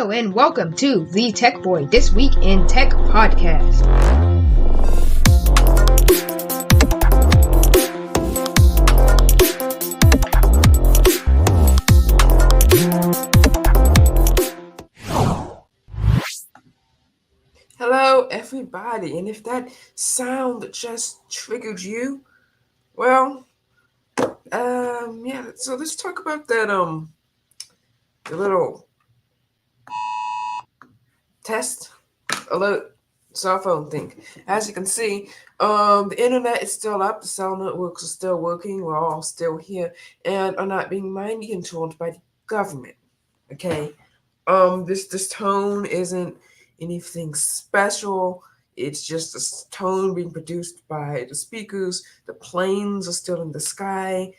Hello and welcome to The Tech Boy, This Week in Tech podcast. Hello, everybody, and if that sound just triggered you, well, so let's talk about that, the little test alert cell phone thing. As you can see, the internet is still up, the cell networks are still working, we're all still here, and are not being mind controlled by the government, okay? This tone isn't anything special. It's just a tone being produced by the speakers. The planes are still in the sky.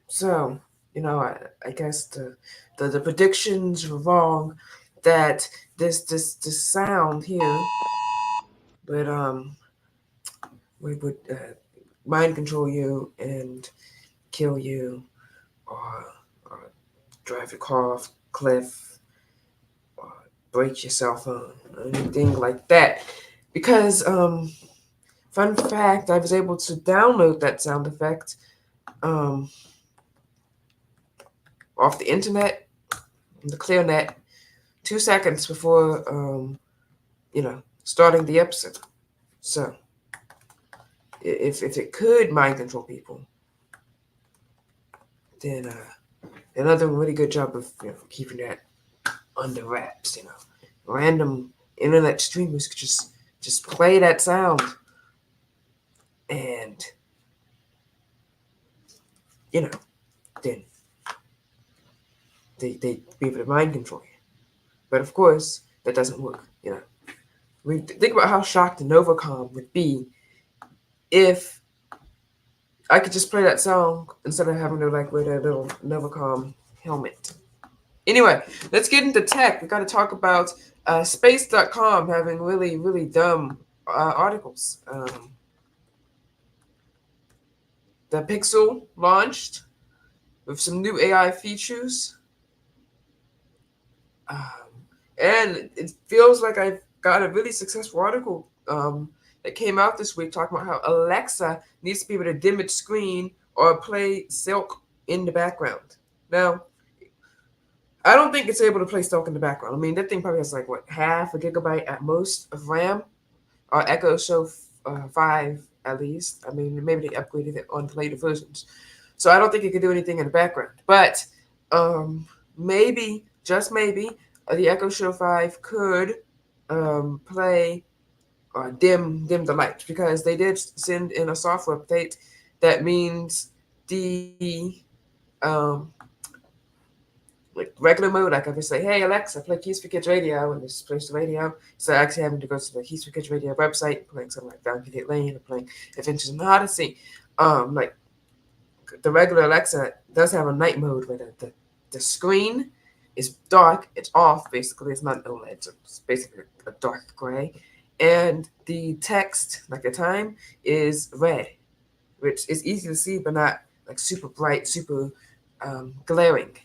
So I guess the predictions were wrong that this sound here would mind control you and kill you or drive your car off a cliff or break your cell phone or anything like that. Because fun fact, I was able to download that sound effect off the internet, the ClearNet, 2 seconds before starting the episode. So if it could mind control people, then another really good job of keeping that under wraps. Random internet streamers could just play that sound, and then they be able to mind control you. But of course, that doesn't work. We think about how shocked the Novacom would be if I could just play that song instead of having to wear that little Novacom helmet. Anyway, let's get into tech. We got to talk about space.com having really, really dumb articles. The Pixel launched with some new AI features. And it feels like I've got a really successful article that came out this week talking about how Alexa needs to be able to dim its screen or play Silk in the background. Now, I don't think it's able to play Silk in the background. I mean, that thing probably has half a gigabyte at most of RAM, or Echo Show 5 at least. I mean, maybe they upgraded it on later versions. So I don't think it could do anything in the background. But maybe, just maybe, the Echo Show 5 could play or dim the lights, because they did send in a software update that means the regular mode, I can say, hey Alexa, play Keys for Kids Radio, and this plays the radio. So actually having to go to the Keys for Kids Radio website, playing something like Down Cadet Lane or playing Adventures in Odyssey. The regular Alexa does have a night mode where the screen is dark, it's off, basically. It's not OLED, so it's basically a dark gray. And the text, the time, is red, which is easy to see, but not super bright, super glaring,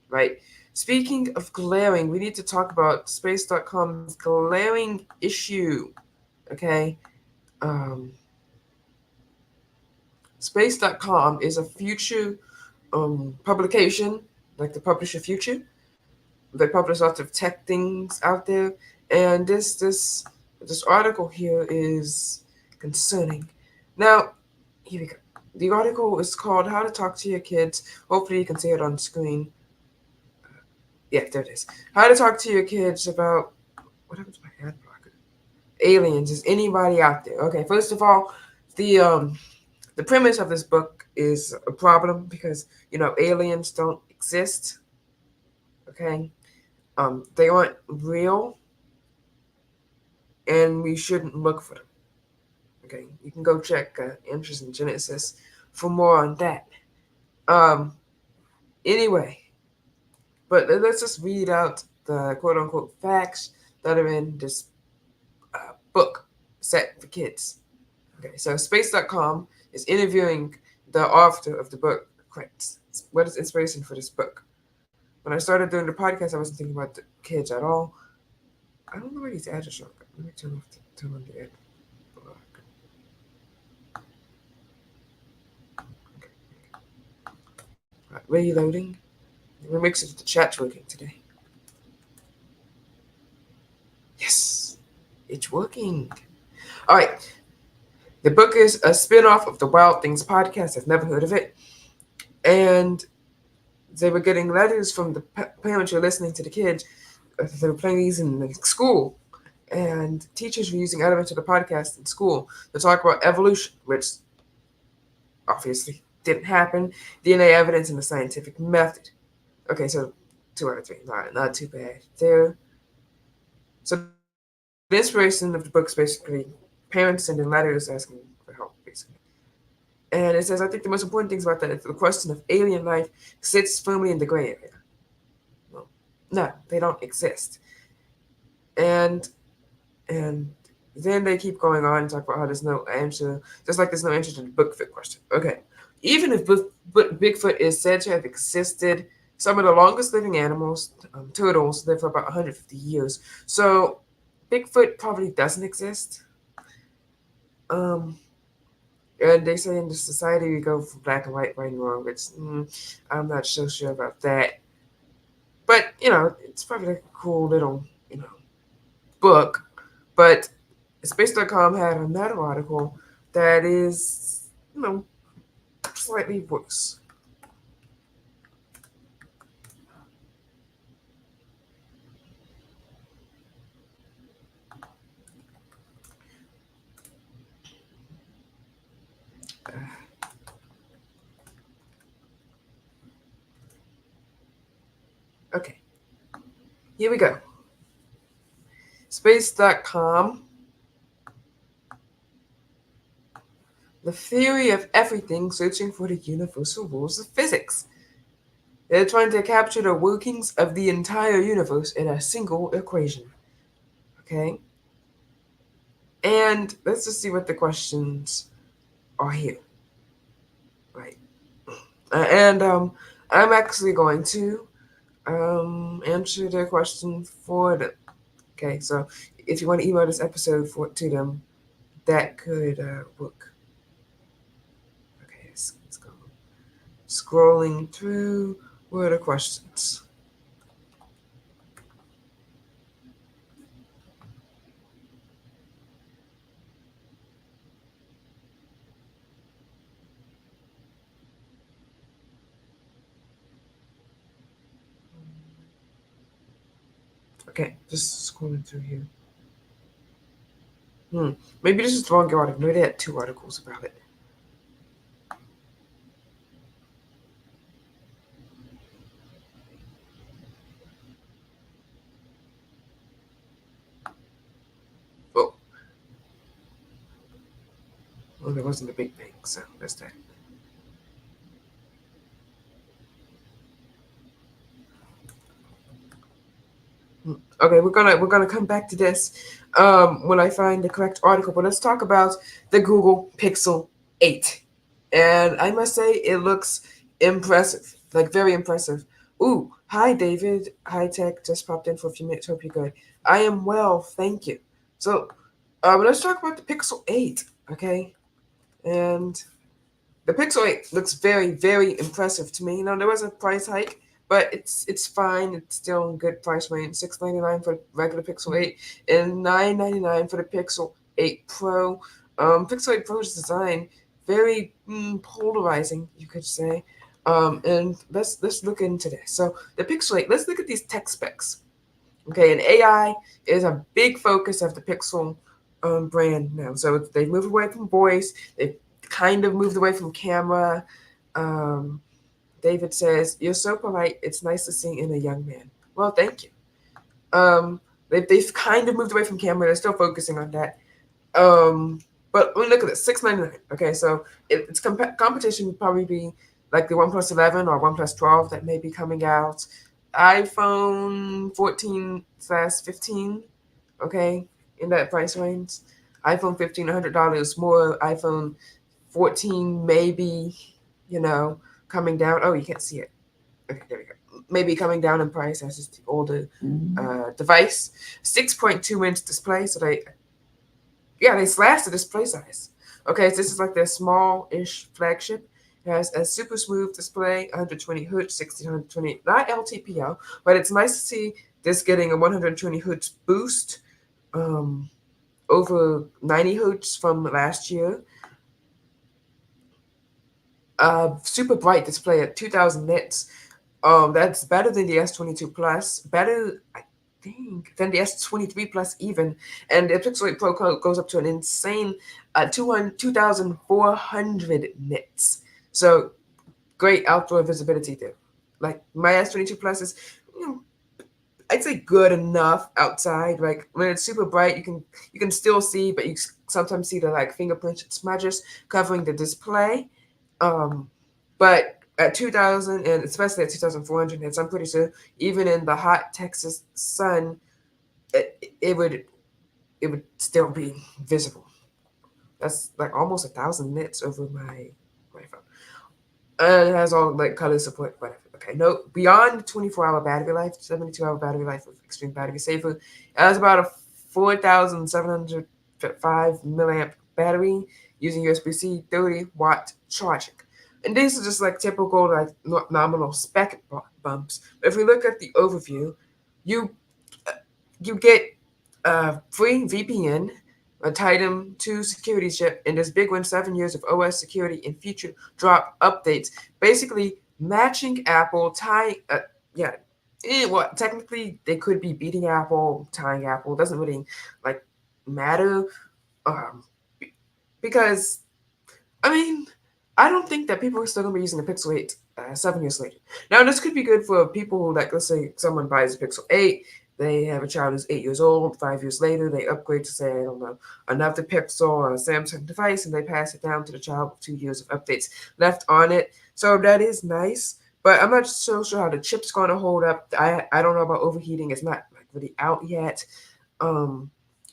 right? Speaking of glaring, we need to talk about Space.com's glaring issue, okay? Space.com is a future publication, like the publisher Future. They publish lots of tech things out there, and this article here is concerning. Now, here we go. The article is called "How to Talk to Your Kids." Hopefully, you can see it on screen. Yeah, there it is. How to talk to your kids about what happened to my ad blocker? Aliens. Is anybody out there? Okay, first of all, the premise of this book is a problem because aliens don't exist. Okay, they aren't real, and we shouldn't look for them. Okay, you can go check Interest in Genesis for more on that. Anyway, but let's just read out the quote-unquote facts that are in this book set for kids. Okay, so Space.com is interviewing the author of the book. What is inspiration for this book? when I started doing the podcast, I wasn't thinking about the kids at all. I don't know where these ads are showing up. Let me turn on the ad block. Right, where are you loading? Let me make sure that the chat's working today. Yes, it's working. All right. The book is a spin-off of the Wild Things podcast. I've never heard of it. And they were getting letters from the parents who were listening to the kids. They were playing these in the school. And teachers were using elements of the podcast in school to talk about evolution, which obviously didn't happen, DNA evidence, and the scientific method. Okay, so 2 out of 3. Not too bad there. So the inspiration of the book is basically parents sending letters asking for help, basically. And it says, I think the most important things about that is the question of alien life sits firmly in the gray area. Well, no, they don't exist. And and then they keep going on and talk about how there's no answer, just like there's no answer to the Bigfoot question. Okay, even if Bigfoot is said to have existed, some of the longest living animals, turtles, live for about 150 years. So Bigfoot probably doesn't exist. Um, and they say in the society we go from black and white, right and wrong, which I'm not so sure about that. But it's probably like a cool little book. But Space.com had another article that is slightly worse. Okay, here we go. Space.com. The theory of everything searching for the universal rules of physics. They're trying to capture the workings of the entire universe in a single equation. Okay? And let's just see what the questions are here. Right. And I'm actually going to answer their question for them. Okay, so if you want to email this episode to them, that could work. Okay, let's go. Scrolling through, what are the questions? Okay, just scrolling through here. Maybe this is the wrong article. Maybe they had 2 articles about it. Oh, well, there wasn't a big thing, so that's that. Okay, we're gonna come back to this when I find the correct article. But let's talk about the Google Pixel 8, and I must say it looks impressive, like very impressive. Ooh, hi David, hi Tech, just popped in for a few minutes. Hope you're good. I am well, thank you. So, let's talk about the Pixel 8, okay? And the Pixel 8 looks very, very impressive to me. There was a price hike, but it's fine. It's still in good price range. $699 for the regular Pixel 8 and $999 for the Pixel 8 Pro. Pixel 8 Pro's design very polarizing, you could say. And let's look into this. So the Pixel 8. Let's look at these tech specs. Okay, and AI is a big focus of the Pixel brand now. So they've moved away from voice. They've kind of moved away from camera. Um, David says, "You're so polite. It's nice to see in a young man." Well, thank you. They've kind of moved away from camera. They're still focusing on that. But we look at this, $699. Okay, so its competition would probably be like the OnePlus 11 or OnePlus 12 that may be coming out. iPhone 14/15, okay, in that price range. iPhone 15, $100 more. iPhone 14, maybe, coming down. Oh, you can't see it. Okay, there we go. maybe coming down in price as the older Mm-hmm. device. 6.2-inch display, so they slashed the display size. Okay, so this is like their small-ish flagship. It has a super smooth display, 120 hertz, 1620, not LTPO, but it's nice to see this getting a 120 hertz boost, um, over 90 hertz from last year. Super bright display at 2000 nits. That's better than the S22 Plus, better, I think, than the S23 Plus even. And the Pixel 8 Pro goes up to an insane 2,400 nits. So great outdoor visibility there. Like my S22 Plus is, you know, I'd say good enough outside. Like when it's super bright, you can still see, but you sometimes see the like fingerprints and smudges covering the display. Um, but at 2000 and especially at 2,400 nits, I'm pretty sure even in the hot Texas sun, it would still be visible. That's like almost 1,000 nits over my phone. And it has all like color support, whatever. Okay, no, beyond 24-hour battery life, 72-hour battery life with extreme battery saver. It has about a 4,705 milliamp battery using USB-C 30-watt charging. And these are just like typical like nominal spec bumps. But if we look at the overview, you you get free VPN, a Titan 2 security chip, and this big one, 7 years of OS security and future drop updates. Basically, matching Apple, tying, yeah, well, technically they could be beating Apple, tying Apple. Doesn't really like matter, um, because I mean, I don't think that people are still gonna be using the Pixel 8 7 years later. Now, this could be good for people who, like, let's say someone buys a Pixel 8, they have a child who's 8 years old, 5 years later, they upgrade to, say, I don't know, another Pixel or a Samsung device, and they pass it down to the child with 2 years of updates left on it. So that is nice, but I'm not so sure how the chip's gonna hold up. I don't know about overheating. It's not like really out yet. Um,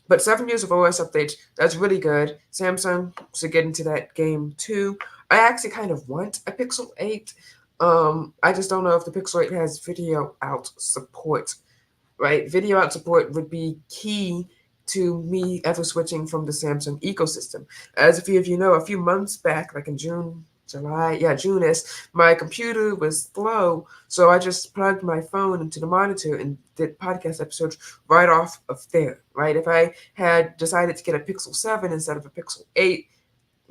but 7 years of OS updates, that's really good. Samsung should get into that game too. I actually kind of want a Pixel 8. I just don't know if the Pixel 8 has video out support, right? Video out support would be key to me ever switching from the Samsung ecosystem. As a few of you know, a few months back, like in June, July, yeah, June is, my computer was slow, so I just plugged my phone into the monitor and did podcast episodes right off of there, right? If I had decided to get a Pixel 7 instead of a Pixel 8,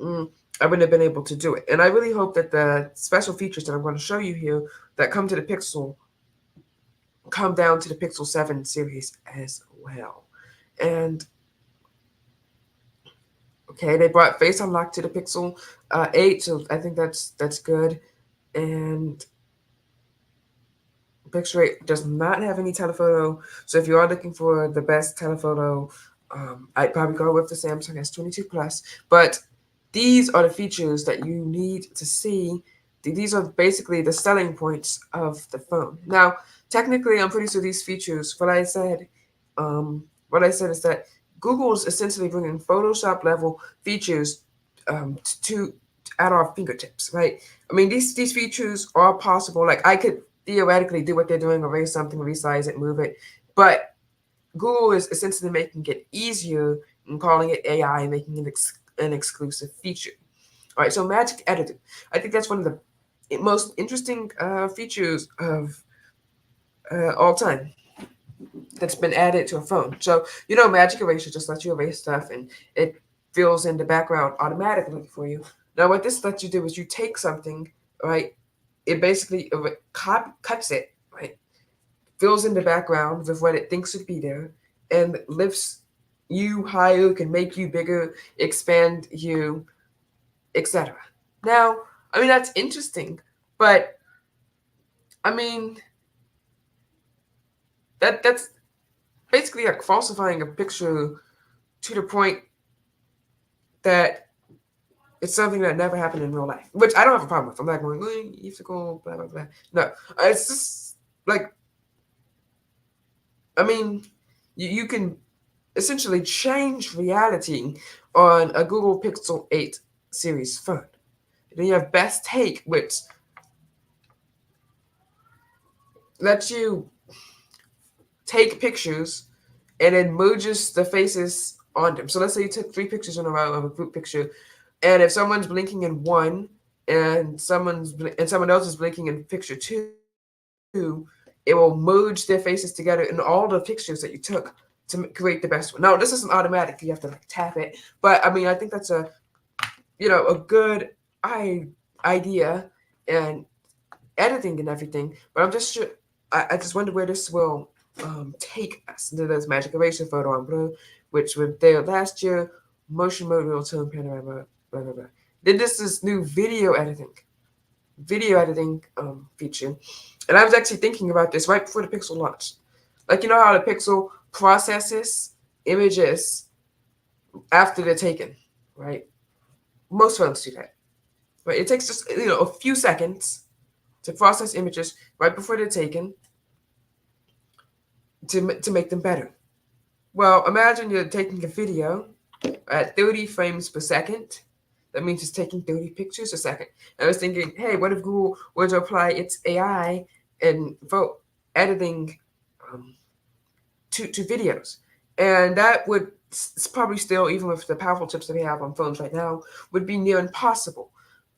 mm, I wouldn't have been able to do it. And I really hope that the special features that I'm going to show you here that come to the Pixel come down to the Pixel 7 series as well. And okay, they brought Face Unlock to the Pixel 8, so I think that's good. And Pixel 8 does not have any telephoto, so if you are looking for the best telephoto, I'd probably go with the Samsung S22 Plus. But these are the features that you need to see. These are basically the selling points of the phone. Now, technically, I'm pretty sure these features, what I said is that Google is essentially bringing Photoshop level features to at our fingertips, right? I mean, these features are possible. Like I could theoretically do what they're doing, erase something, resize it, move it, but Google is essentially making it easier and calling it AI and making it an exclusive feature. All right, so Magic Editor. I think that's one of the most interesting features of all time that's been added to a phone. So, Magic Eraser just lets you erase stuff and it fills in the background automatically for you. Now, what this lets you do is you take something, right? It basically cuts it, right? Fills in the background with what it thinks would be there and lifts you higher, can make you bigger, expand you, etc. Now, I mean, that's interesting, but I mean, that's basically like falsifying a picture to the point that it's something that never happened in real life, which I don't have a problem with. I'm not going, you have to go, blah, blah, blah. No, it's just like, I mean, you can essentially change reality on a Google Pixel 8 series phone. Then you have Best Take, which lets you take pictures and then merges the faces on them. So let's say you took 3 pictures in a row of a group picture, and if someone's blinking in one and someone else is blinking in picture two, it will merge their faces together in all the pictures that you took to create the best one. Now, this isn't automatic; you have to like tap it. But I mean, I think that's a good idea and editing and everything. But I'm just sure, I just wonder where this will take us. There's magic eraser, photo on blue, which were there last year. Motion mode, real time panorama, blah blah blah. Then this is new video editing feature, and I was actually thinking about this right before the Pixel launched. Like you know how the Pixel processes images after they're taken, right? Most phones do that. Right? It takes just a few seconds to process images right before they're taken to make them better. Well, imagine you're taking a video at 30 frames per second. That means it's taking 30 pictures a second. And I was thinking, hey, what if Google were to apply its AI and editing um, to videos? And that would probably still, even with the powerful chips that we have on phones right now, would be near impossible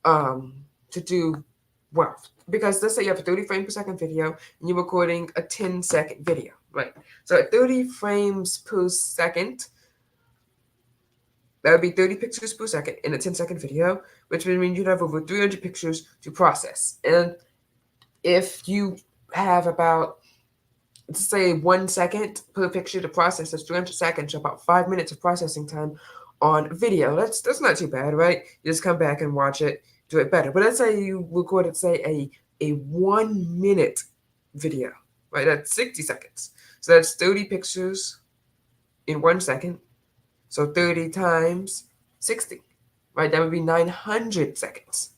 um, to do well. Because let's say you have a 30 frame per second video and you're recording a 10-second video, right? So at 30 frames per second, that would be 30 pictures per second in a 10-second video, which would mean you'd have over 300 pictures to process. And if you have about, let's say, 1 second per picture to process, that's 300 seconds, so about 5 minutes of processing time on video. That's not too bad, right? You just come back and watch it, do it better. But let's say you recorded, say, a 1 minute video, right? That's 60 seconds. So that's 30 pictures in 1 second. So 30 times 60, right? That would be 900 seconds,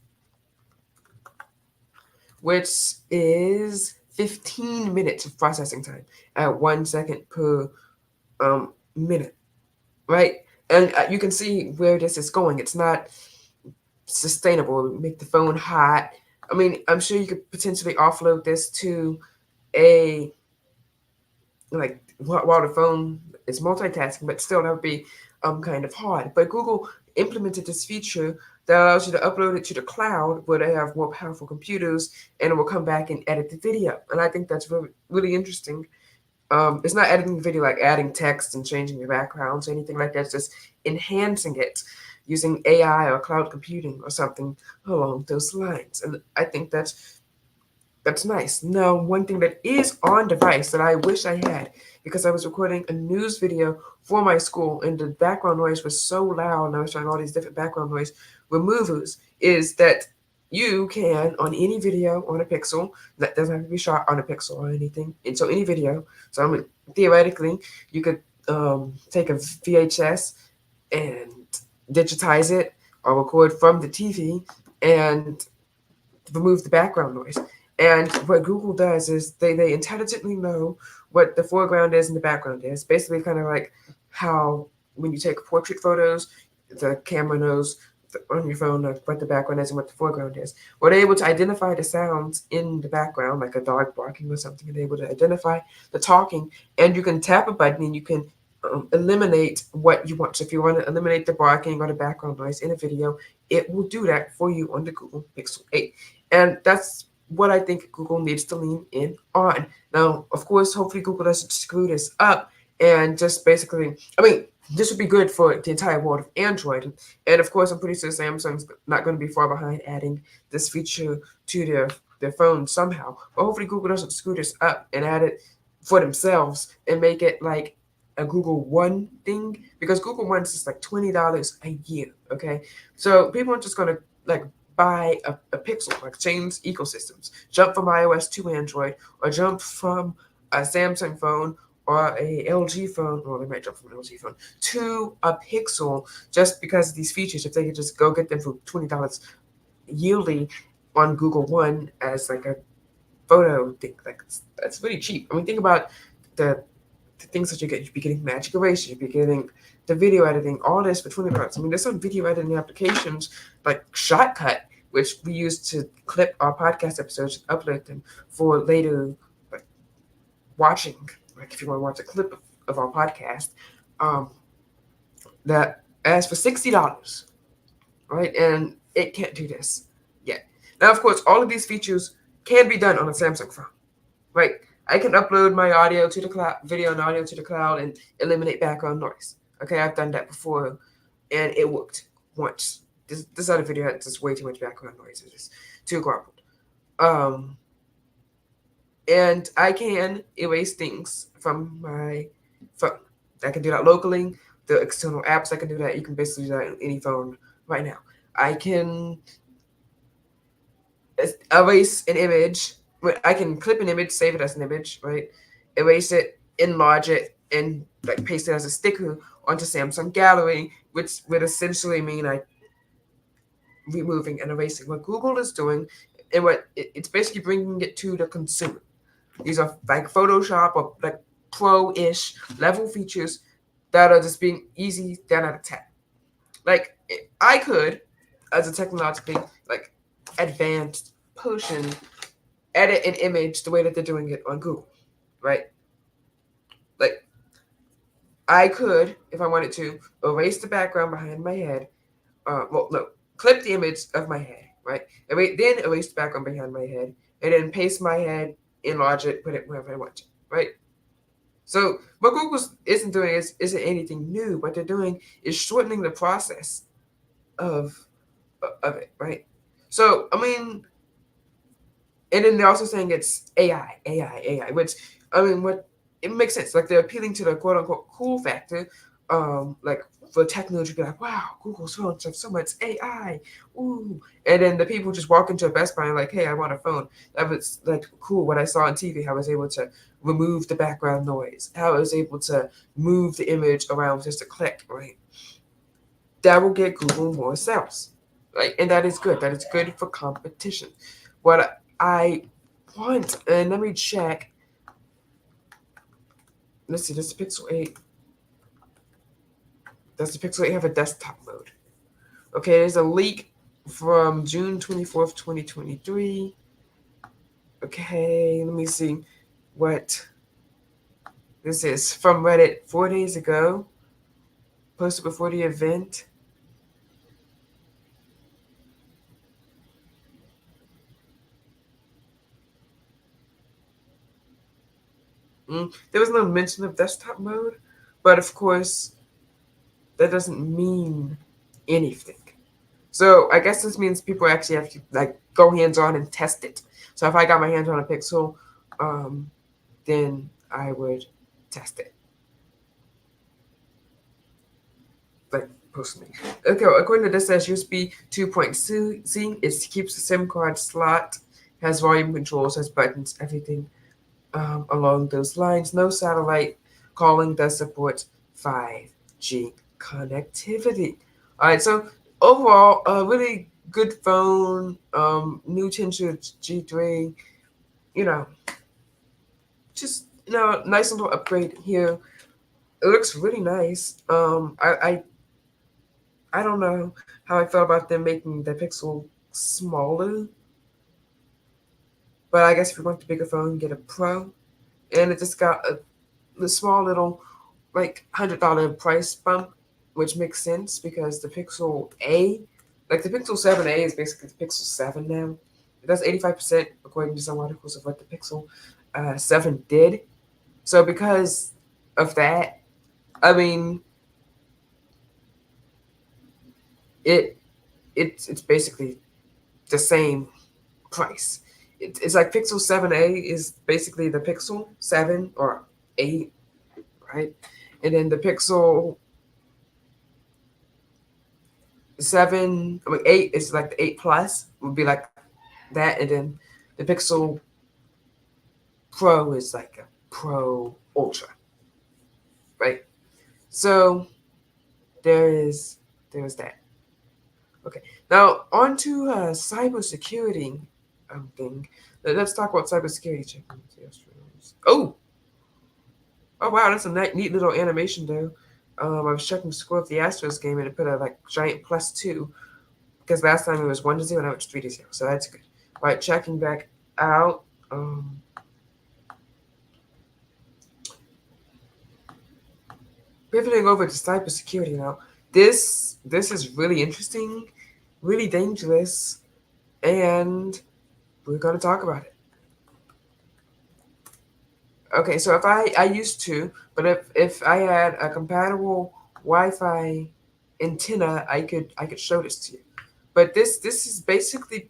which is 15 minutes of processing time at 1 second per minute, right? And you can see where this is going. It's not sustainable. It would make the phone hot. I mean, I'm sure you could potentially offload this to a like while the phone is multitasking, but still that would be kind of hard. But Google implemented this feature that allows you to upload it to the cloud where they have more powerful computers, and it will come back and edit the video. And I think that's really really interesting. It's not editing the video like adding text and changing the backgrounds or anything like that. It's just enhancing it using AI or cloud computing or something along those lines. And I think that's nice. Now, one thing that is on device that I wish I had, because I was recording a news video for my school and the background noise was so loud and I was trying all these different background noise removers, is that you can, on any video on a Pixel, that doesn't have to be shot on a Pixel or anything, and so any video, so I mean, theoretically, you could take a VHS and digitize it or record from the TV and remove the background noise. And what Google does is they intelligently know what the foreground is and the background is. Basically, kind of like how when you take portrait photos, the camera knows on your phone what the background is and what the foreground is. Well, they're able to identify the sounds in the background, like a dog barking or something, and they're able to identify the talking. And you can tap a button and you can eliminate what you want. So if you want to eliminate the barking or the background noise in a video, it will do that for you on the Google Pixel 8. And that's what I think Google needs to lean in on. Now, of course, hopefully Google doesn't screw this up and just basically, I mean, this would be good for the entire world of Android. And of course, I'm pretty sure Samsung's not going to be far behind adding this feature to their phone somehow. But hopefully Google doesn't screw this up and add it for themselves and make it like a Google One thing, because Google One is just like $20 a year. Okay, so people are just gonna like buy a Pixel, like change ecosystems, jump from iOS to Android, or jump from a Samsung phone or a LG phone, or they might jump from an LG phone to a Pixel just because of these features. If they could just go get them for $20 yearly on Google One as like a photo thing, like that's really cheap. I mean, think about the things that you get. You'd be getting magic erasure, you'd be getting the video editing, all this for $20. I mean, there's some video editing applications like Shotcut, which we use to clip our podcast episodes and upload them for later like watching, like if you want to watch a clip of our podcast, um, that asks for $60, right? And it can't do this yet. Now, of course, all of these features can be done on a Samsung phone, right? I can upload my audio to the cloud, video and audio to the cloud, and eliminate background noise. Okay, I've done that before, and it worked once. This other video had just way too much background noise. It's just too garbled. Um, and I can erase things from my phone. I can do that locally. The external apps, I can do that. You can basically do that on any phone right now. I can erase an image. I can clip an image, save it as an image, right? Erase it, enlarge it, and like paste it as a sticker onto Samsung Gallery, which would essentially mean I removing and erasing what Google is doing, and what it's basically bringing it to the consumer. These are like Photoshop or like pro-ish level features that are just being easy 10 out of 10. Like I could, as a technologically like advanced person, edit an image the way that they're doing it on Google, right? Like I could, if I wanted to, erase the background behind my head. Well, no, clip the image of my head, right? Then erase the background behind my head, and then paste my head, enlarge it, put it wherever I want to, right? So what Google isn't doing isn't anything new. What they're doing is shortening the process of of it, right? So I mean, and then they're also saying it's AI, which I mean, what it makes sense. Like they're appealing to the quote unquote cool factor, like for technology, to be like, wow, Google's phones have so much AI, ooh, and then the people just walk into a Best Buy and like, hey, I want a phone. That was like cool. What I saw on TV, how I was able to remove the background noise, how I was able to move the image around with just a click, right? That will get Google more sales, right? And that is good. That is good for competition. What I want, and let me check. Let's see, does the Pixel 8, does the Pixel 8 have a desktop mode? Okay, there's a leak from June 24th, 2023. Okay, let me see what this is from Reddit 4 days ago, posted before the event. There was no mention of desktop mode, but of course, that doesn't mean anything. So I guess this means people actually have to like go hands on and test it. So if I got my hands on a Pixel, um, then I would test it. Like personally. Okay, according to this, says USB 2.0C. It keeps the SIM card slot, has volume controls, has buttons, everything along those lines. No satellite calling, does support 5G connectivity. All right, so overall, a really good phone. New Tensor G3. You know, just nice little upgrade here. It looks really nice. I don't know how I felt about them making the Pixel smaller, but I guess if you want the bigger phone, get a Pro. And it just got the small little like $100 price bump, which makes sense because the Pixel A, like the Pixel 7A, is basically the Pixel 7 now. It does 85% according to some articles of what the Pixel 7 did. So because of that, I mean, it it's basically the same price. It's like Pixel 7A is basically the Pixel 7 or 8, right? And then the Pixel 7, I mean 8 is like the 8 Plus would be like that, and then the Pixel Pro is like a Pro Ultra, right? So there's that. Okay, now on to cybersecurity thing. Let's talk about cybersecurity. Oh, oh wow, that's a neat little animation though. I was checking the score of the Astros game and it put a like giant +2 because last time it was 1-0, now it's 3-0, so that's good. All right, checking back out. Um, Pivoting over to cybersecurity now. This is really interesting, really dangerous, and we're gonna talk about it. Okay, so if I used to, but if I had a compatible Wi-Fi antenna, I could show this to you. But this basically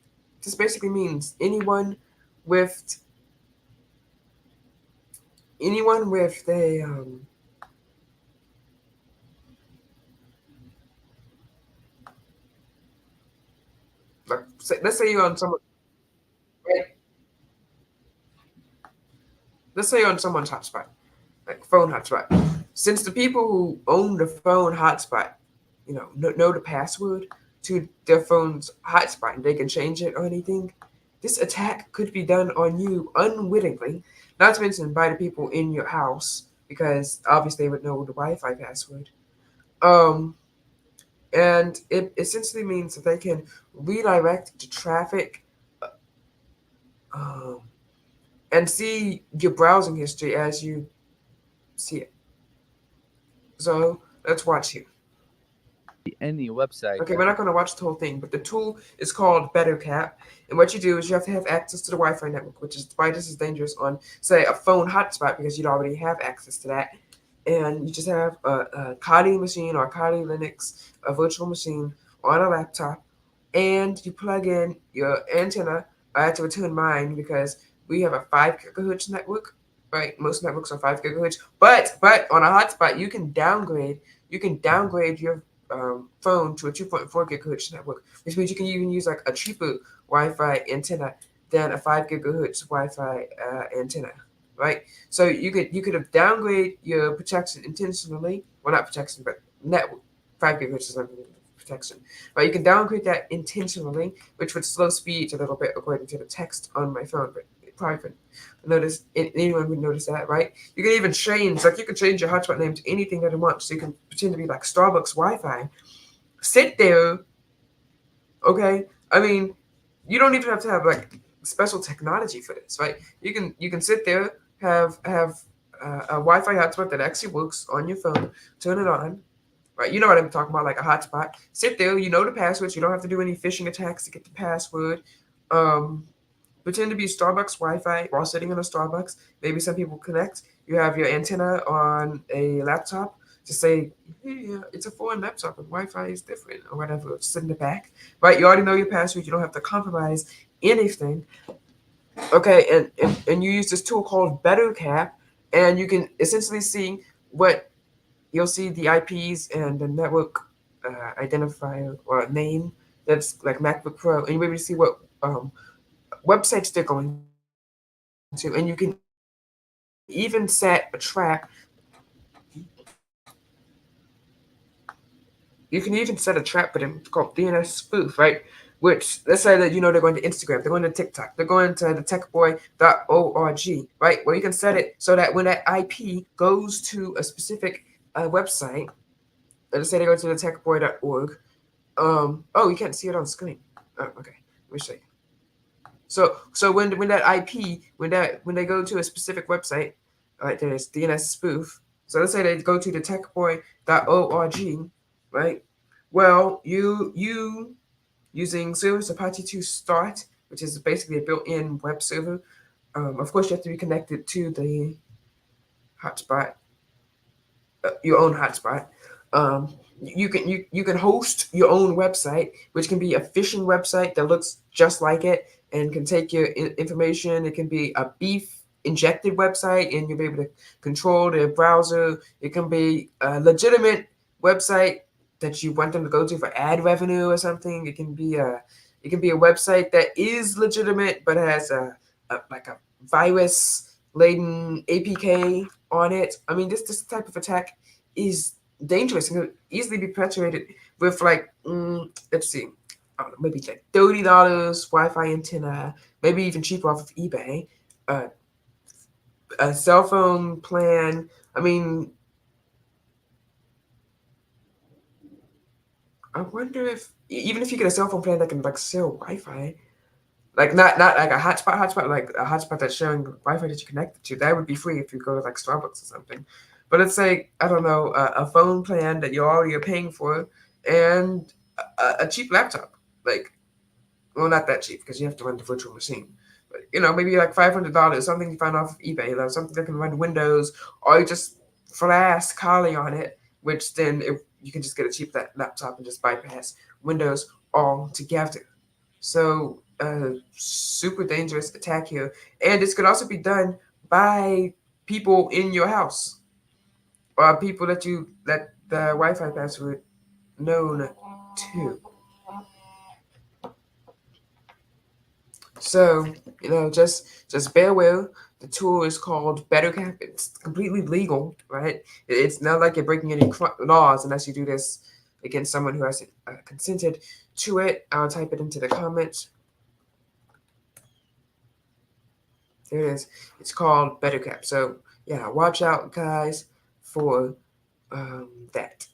means with anyone with a like let's say you're on someone right? Let's say you're on someone's hotspot, like phone hotspot. Since the people who own the phone hotspot, know the password to their phone's hotspot and they can change it or anything, this attack could be done on you unwittingly, not to mention by the people in your house, because obviously they would know the Wi-Fi password. Um, and it essentially means that they can redirect the traffic um, and see your browsing history as you see it. So let's watch here. Any website Okay, that we're not going to watch the whole thing, but the tool is called BetterCap. And what you do is you have to have access to the Wi-Fi network, which is why this is dangerous on, say, a phone hotspot, because you'd already have access to that. And you just have a Kali machine or a Kali Linux, a virtual machine on a laptop, and you plug in your antenna. I had to return mine because we have a 5 gigahertz network, right? Most networks are 5 gigahertz, but on a hotspot you can downgrade your phone to a 2.4 gigahertz network, which means you can even use like a cheaper Wi-Fi antenna than a 5 gigahertz Wi-Fi antenna, right? So you could have downgrade your protection intentionally, well not protection, but network 5 gigahertz is not protection, right? You can downgrade that intentionally, which would slow speeds a little bit according to the text on my phone, but probably could notice anyone would notice that, right? You can even change, like you can change your hotspot name to anything that you want. So you can pretend to be like Starbucks Wi-Fi. Sit there, okay? I mean, you don't even have to have like special technology for this, right? You can sit there, have a Wi-Fi hotspot that actually works on your phone. Turn it on, right? You know what I'm talking about, like a hotspot. Sit there, you know the passwords. You don't have to do any phishing attacks to get the password. Um, Pretend to be Starbucks Wi-Fi while sitting in a Starbucks. Maybe some people connect. You have your antenna on a laptop to say, hey, yeah, it's a foreign laptop and Wi-Fi is different or whatever. Just sit in the back, right? You already know your password. You don't have to compromise anything. Okay, and you use this tool called BetterCap, and you can essentially see what you'll see the IPs and the network identifier or name that's like MacBook Pro, and you'll be able to see what websites they're going to, and you can even set a trap. You can even set a trap for them called DNS spoof, right? Which let's say that they're going to Instagram, they're going to TikTok, they're going to the techboy.org, right? Where you can set it so that when that IP goes to a specific website, let's say they go to the techboy.org. Oh, you can't see it on screen. Oh, okay. Let me show you. So when that IP when they go to a specific website, right, there's DNS spoof. So let's say they go to the techboy.org, right? Well, you using Service Apache 2 Start, which is basically a built-in web server. Of course, you have to be connected to the hotspot, your own hotspot. Um, you can host your own website, which can be a phishing website that looks just like it and can take your information. It can be a beef injected website, and you'll be able to control the browser. It can be a legitimate website that you want them to go to for ad revenue or something. It can be a website that is legitimate but has a like a virus laden APK on it. I mean, this type of attack is dangerous and could easily be perpetuated with like let's see, I don't know, maybe like $30 Wi-Fi antenna, maybe even cheaper off of eBay, uh, a cell phone plan. I mean, I wonder if even if you get a cell phone plan that can like sell Wi-Fi, like not like a hotspot, like a hotspot that's showing Wi-Fi that you connected to, that would be free if you go to like Starbucks or something. but it's like, I don't know, a phone plan that you already are paying for, and a cheap laptop. Like, well, not that cheap because you have to rent the virtual machine. But maybe like $500, something you find off of eBay, like something that can run Windows, or you just flash Kali on it, which then you can just get a cheap laptop and just bypass Windows altogether. So, super dangerous attack here, and this could also be done by people in your house or people that you let the Wi-Fi password known to. So, just bear with. The tool is called BetterCap. It's completely legal, right? It's not like you're breaking any laws unless you do this against someone who hasn't consented to it. I'll type it into the comments. There it is. It's called BetterCap. So, yeah, watch out, guys, for that.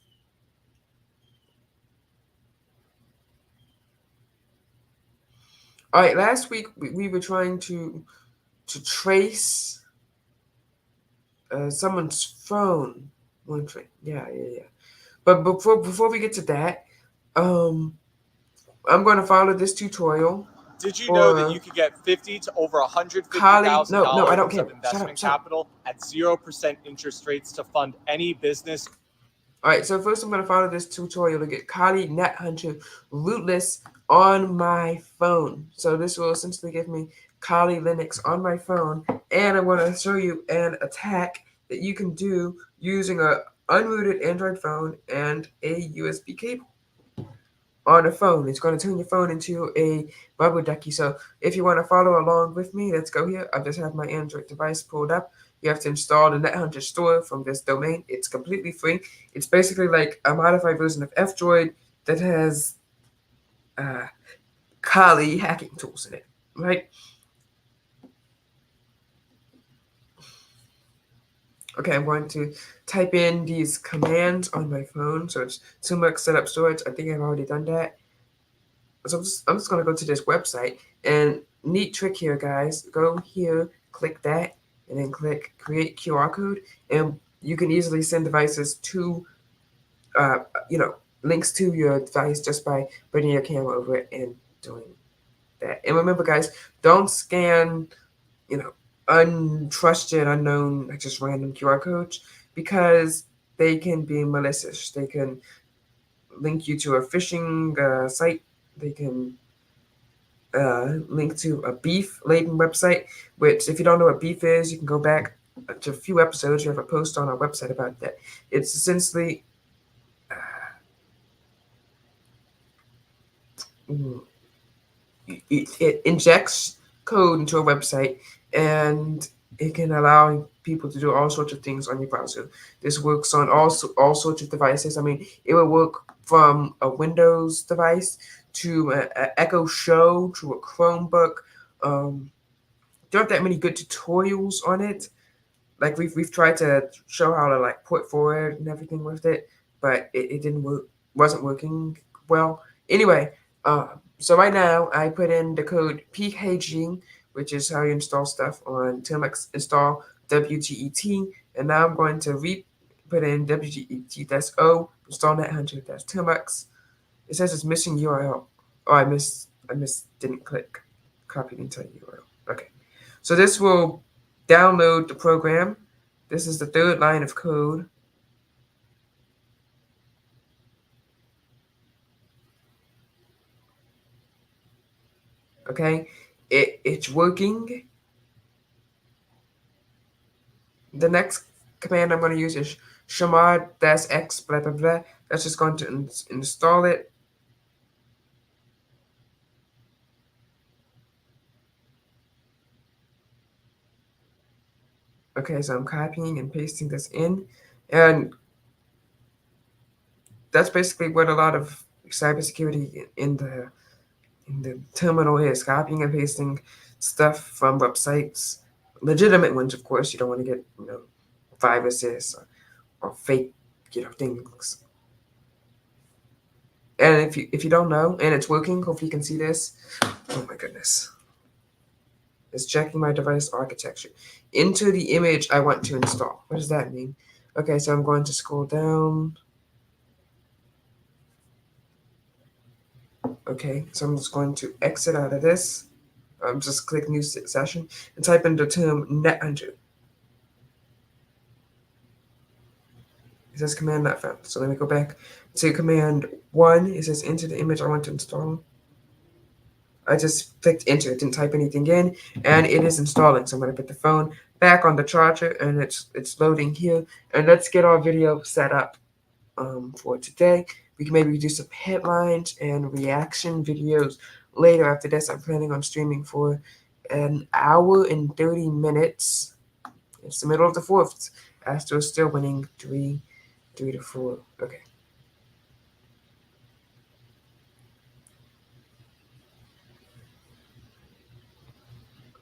All right, last week we were trying to trace someone's phone. Yeah. But before we get to that, I'm going to follow this tutorial. Did you know that you could get $50,000 to over $150,000 no, I don't care. of investment capital at 0% interest rates to fund any business? All right, so first I'm going to follow this tutorial to get Kali Net Hunter rootless on my phone. So this will essentially give me Kali Linux on my phone, and I'm going to show you an attack that you can do using a unrooted Android phone and a USB cable on a phone. It's going to turn your phone into a bubble ducky. So if you want to follow along with me, let's go here. I just have my Android device pulled up. You have to install the NetHunter store from this domain. It's completely free. It's basically like a modified version of F-Droid that has Kali hacking tools in it, right? Okay, I'm going to type in these commands on my phone. So it's Sumac setup storage. I think I've already done that. So I'm just going to go to this website, and neat trick here, guys. Go here, click that, and then click create QR code, and you can easily send devices to, links to your device just by putting your camera over it and doing that. And remember, guys, don't scan, untrusted, unknown, like just random QR codes, because they can be malicious. They can link you to a phishing site. They can link to a beef-laden website, which, if you don't know what beef is, you can go back to a few episodes. We have a post on our website about that. It's essentially it injects code into a website, and it can allow people to do all sorts of things on your browser. This works on all sorts of devices. I mean, it will work from a Windows device to an Echo Show to a Chromebook. There aren't that many good tutorials on it. Like we've tried to show how to like port forward and everything with it, but it didn't work. Wasn't working well. Anyway, so right now I put in the code PKG, which is how you install stuff on Telmex install WGET, and now I'm going to put in WGET-O install NetHunter Telmex. It says it's missing URL. Oh, I didn't click copy the entire URL. Okay, so this will download the program. This is the third line of code. Okay, it's working. The next command I'm going to use is shamar-x blah blah blah. That's just going to install it. Okay, so I'm copying and pasting this in, and that's basically what a lot of cybersecurity in the terminal is: copying and pasting stuff from websites, legitimate ones, of course. You don't want to get viruses or fake things. And if you don't know, and it's working, hopefully you can see this. Oh my goodness. It's checking my device architecture into the image I want to install. What does that mean? Okay, so I'm going to scroll down. Okay, so I'm just going to exit out of this. Just click new session and type in the term net100. It says command not found. So let me go back to command 1. It says enter the image I want to install. I just clicked enter, didn't type anything in, and it is installing. So I'm going to put the phone back on the charger, and it's loading here. And let's get our video set up for today. We can maybe do some headlines and reaction videos later. After this, I'm planning on streaming for an hour and 30 minutes. It's the middle of the 4th. Astros still winning 3-4. Okay.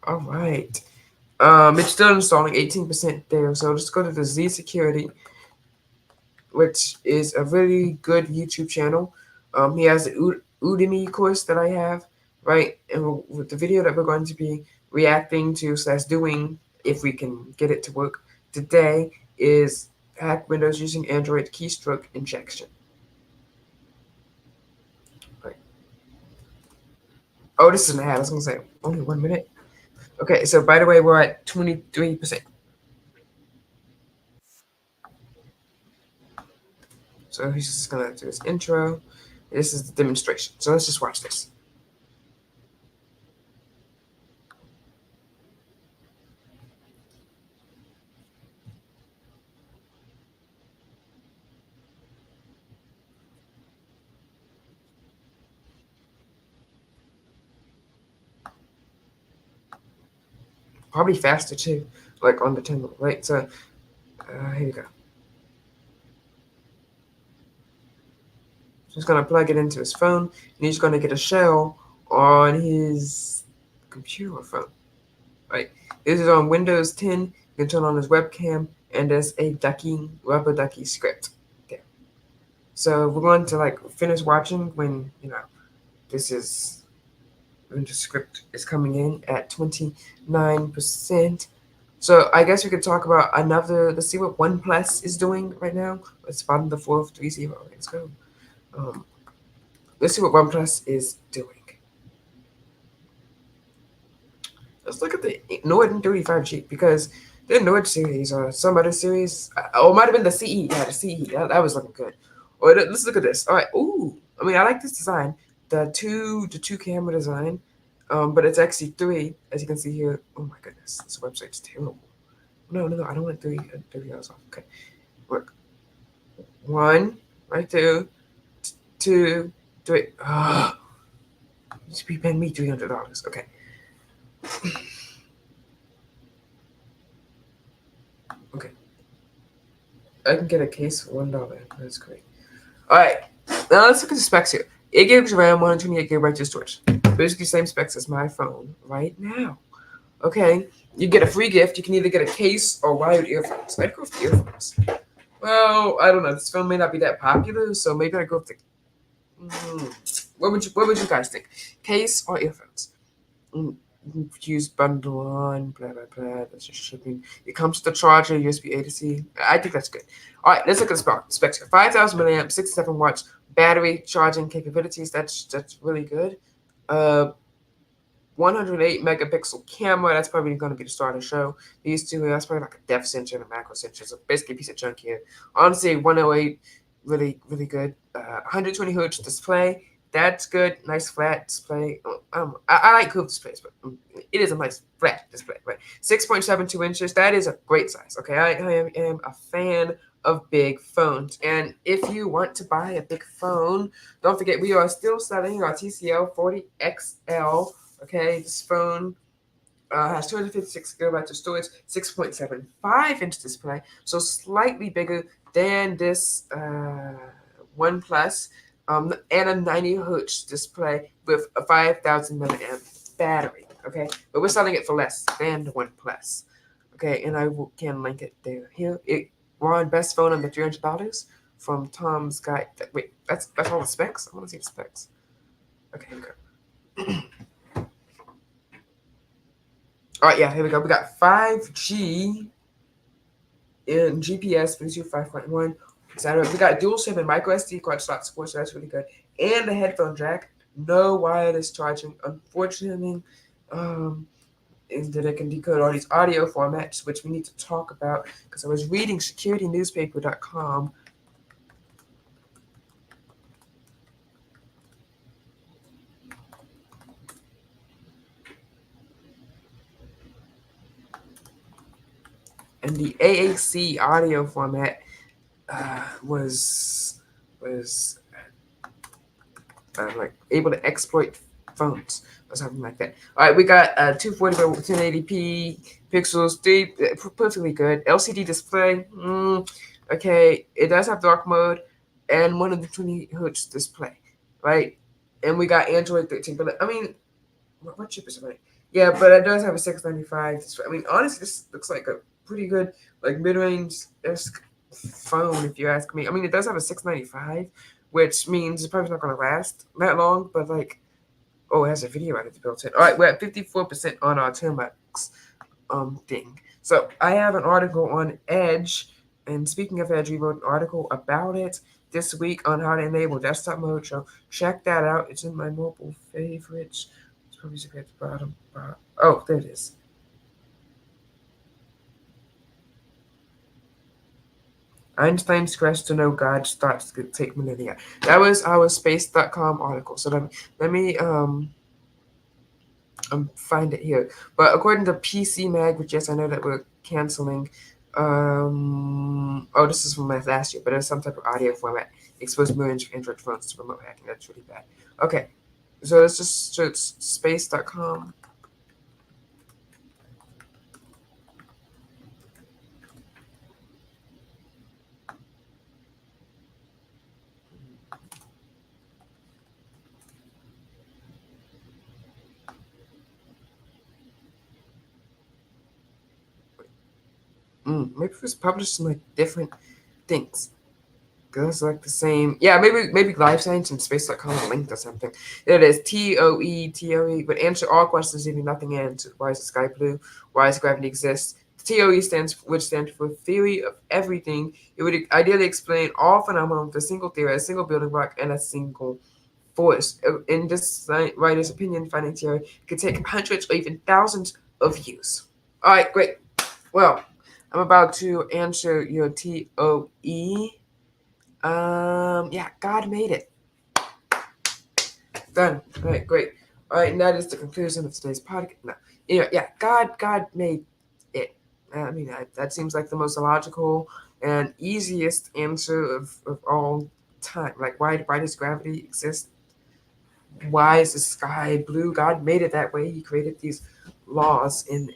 All right. It's still installing 18% there. So just go to the TheSecurity, which is a really good YouTube channel. He has the Udemy course that I have, right? And with the video that we're going to be reacting to / doing, if we can get it to work today, is hack Windows using Android keystroke injection. Right. Oh, this is an ad. I was going to say, only 1 minute. Okay, so by the way, we're at 23%. So he's just going to do his intro. This is the demonstration. So let's just watch this. Probably faster too, like on the terminal, right? So here we go. So he's going to plug it into his phone, and he's going to get a shell on his computer phone, right? This is on Windows 10. You can turn on his webcam, and there's a rubber ducky script there. So we're going to like finish watching when this is when the script is coming in at 29%. So I guess we could talk about let's see what OnePlus is doing right now. It's bottom of the 4th, 3-0. Let's go. Let's see what OnePlus is doing. Let's look at the Nord 35G because the Nord series or some other series. It might have been the CE. Yeah, the CE. That was looking good. Or let's look at this. All right. Ooh. I mean, I like this design. The two camera design. But it's actually 3, as you can see here. Oh my goodness, this website's terrible. No, I don't want 3 hours off. Okay, work. 1, right there. 2, 3. Ah, you should be paying me $300. Okay. Okay. I can get a case for $1. That's great. All right. Now let's look at the specs here. 8 gigs RAM, 128 gigabytes of storage. Basically, same specs as my phone right now. Okay. You get a free gift. You can either get a case or wired earphones. I'd go with the earphones. Well, I don't know. This phone may not be that popular, so maybe I'd go with the. What would you guys think? Case or earphones? Use bundle on, blah blah blah. That's just shipping. It comes with the charger, USB A to C. I think that's good. All right, let's look at the specs. 5,000 milliamp, 67 watts battery charging capabilities. That's really good. 108 megapixel camera. That's probably going to be the start of the show. These two, that's probably like a depth sensor and a macro sensor. So basically a piece of junk here. Honestly, 108, really, really good. 120 hertz display. That's good. Nice flat display. I like curved displays, but it is a nice flat display, right? 6.72 inches. That is a great size. Okay, I am a fan of big phones. And if you want to buy a big phone, don't forget we are still selling our TCL 40XL. Okay, this phone has 256 gigabytes of storage, 6.75 inch display, so slightly bigger than this OnePlus, and a 90 hertz display with a 5,000 milliamp battery. Okay, but we're selling it for less than the OnePlus. Okay, and I can link it there. Here, we're on best phone under $300 from Tom's Guide. Wait, that's all the specs. I want to see the specs. Okay, here we go. All right, yeah, here we go. We got 5G in GPS, Bluetooth 5.1, etc. We got dual SIM and micro SD card slot support, so that's really good. And the headphone jack, no wireless charging. Unfortunately, is that it can decode all these audio formats, which we need to talk about because I was reading securitynewspaper.com. And the AAC audio format was like able to exploit phones or something like that. All right, we got 240 by 1080p pixels, perfectly good. LCD display, okay. It does have dark mode and 120 hertz display, right? And we got Android 13. But I mean, what chip is it running? Yeah, but it does have a 695. I mean, honestly, this looks like a pretty good like mid-range phone, if you ask me. I mean, it does have a 695, which means it's probably not going to last that long. But like, oh, it has a video edit built in. All right, we're at 54% on our Termax thing. So I have an article on Edge, and speaking of Edge, we wrote an article about it this week on how to enable desktop mode. So check that out. It's in my mobile favorites. It's probably at the bottom. Oh, there it is. Einstein's quest to know God starts to take millennia. That was our space.com article. So let me find it here. But according to PC Mag, which yes, I know that we're canceling. Oh, this is from last year, but it's some type of audio format. Exposed millions of Android phones to remote hacking. That's really bad. Okay, so let's just search space.com. Maybe it was published some like different things. It's like the same. Yeah, maybe Life Science and Space.com linked or something. There it is. TOE. But answer all questions leaving nothing answered. Why is the sky blue? Why does gravity exist? TOE stands for theory of everything. It would ideally explain all phenomena with a single theory, a single building block, and a single force. In this writer's opinion, finding theory could take hundreds or even thousands of years. All right, great. Well, I'm about to answer your TOE. Yeah, God made it. Done. All right, great. All right, and that is the conclusion of today's podcast. No, yeah, God made it. I mean, that seems like the most logical and easiest answer of all time. Like, why does gravity exist? Why is the sky blue? God made it that way. He created these laws in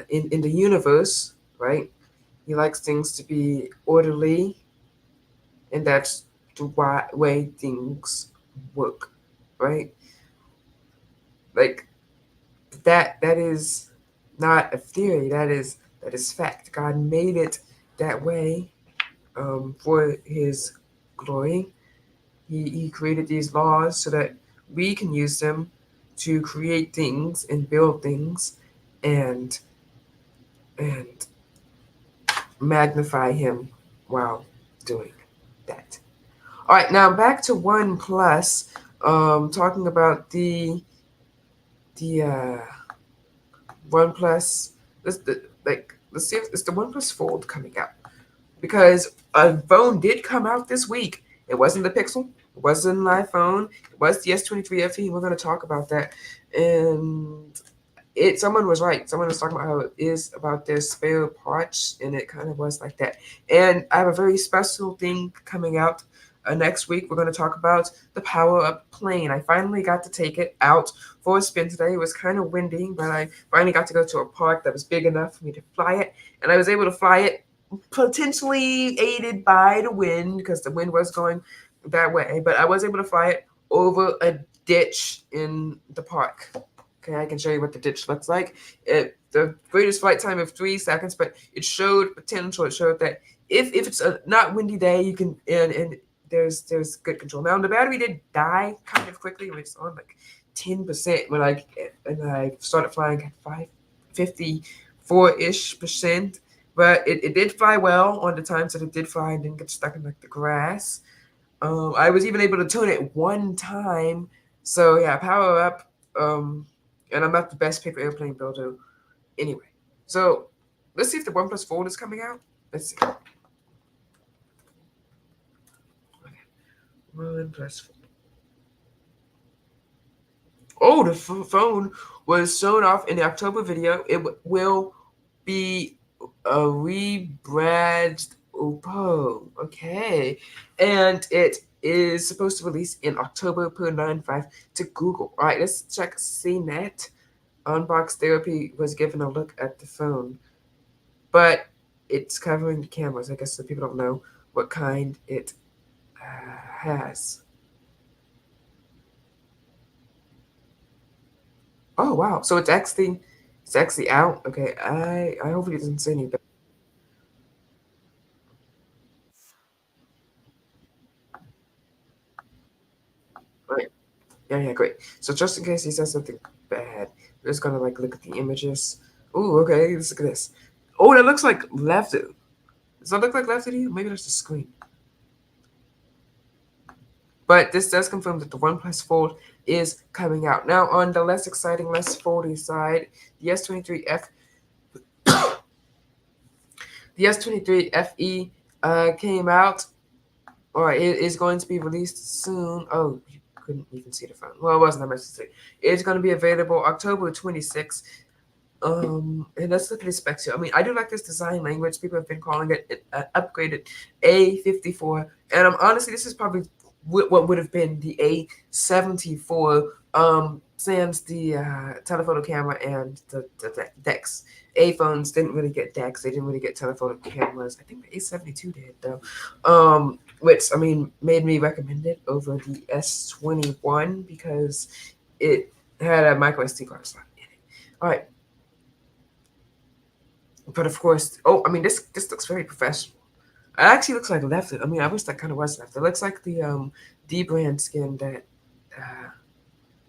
in the universe, right? He likes things to be orderly, and that's the way things work, right? Like that is not a theory. That is fact. God made it that way for His glory. He created these laws so that we can use them to create things and build things and magnify Him while doing that. All right, now back to OnePlus. Talking about the OnePlus. Let's see if it's the OnePlus Fold coming out, because a phone did come out this week. It wasn't the Pixel. It wasn't an iPhone. It was the S23 FE. We're going to talk about that. And someone was right. Someone was talking about how it is about their spare parts, and it kind of was like that. And I have a very special thing coming out next week. We're going to talk about the Power Up plane. I finally got to take it out for a spin today. It was kind of windy, but I finally got to go to a park that was big enough for me to fly it, and I was able to fly it, potentially aided by the wind because the wind was going that way, but I was able to fly it over a ditch in the park. Okay, I can show you what the ditch looks like. The greatest flight time of 3 seconds, but it showed potential. It showed that if it's a not windy day, you can and there's good control. Now the battery did die kind of quickly. It was on like 10% when I started flying at 54-ish%, but it did fly well on the times that it did fly and didn't get stuck in like the grass. I was even able to tune it one time. So yeah, power up. And I'm not the best paper airplane builder anyway. So let's see if the OnePlus Fold is coming out. Let's see. Okay. OnePlus Fold. Oh, the phone was shown off in the October video. It will be a rebadged Oppo. Okay. And it is supposed to release in October per 9.5 to Google. All right, let's check CNET. Unbox Therapy was given a look at the phone, but it's covering the cameras. I guess so people don't know what kind it has. Oh wow! So it's actually out. Okay, I hopefully it doesn't say any better. Right. Yeah, great. So just in case he says something bad, we're just gonna like look at the images. Oh, okay. Let's look at this. Oh, that looks like lefty. Does that look like lefty to you? Maybe that's the screen. But this does confirm that the OnePlus Fold is coming out. Now, on the less exciting, less foldy side, the S23 the S23 FE came out, or it is going to be released soon. Oh, you couldn't even see the phone. Well, it wasn't that much to say. It's going to be available October 26th. And let's look at the specs here. I mean, I do like this design language. People have been calling it an upgraded A54. And honestly, this is probably what would have been the A74 sans the telephoto camera and the DeX. A phones didn't really get DeX. They didn't really get telephoto cameras. I think the A72 did though. Which I mean made me recommend it over the S21 because it had a micro SD card slot in it. All right. But of course, oh, I mean, this looks very professional. It actually looks like lefted. I mean, I wish that kind of was lefted. It looks like the D brand skin that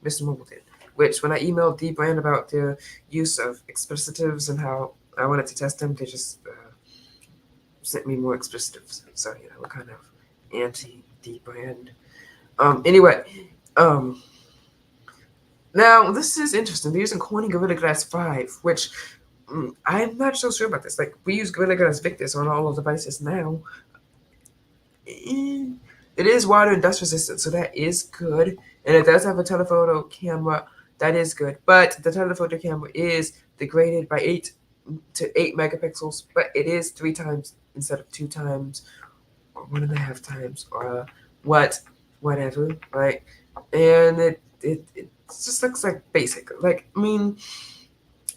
Mr. Mobile did. Which when I emailed D brand about the use of explicitives and how I wanted to test them, they just sent me more explicitives. So we're kind of anti D brand. Anyway, now this is interesting. They're using Corning Gorilla Glass 5, which I'm not so sure about this. Like, we use Gorilla Glass Victus on all of the devices now. It is water and dust resistant, so that is good. And it does have a telephoto camera. That is good. But the telephoto camera is degraded by 8 to 8 megapixels, but it is 3 times instead of 2 times or 1.5 times or whatever, right? And it just looks like basic. Like, I mean,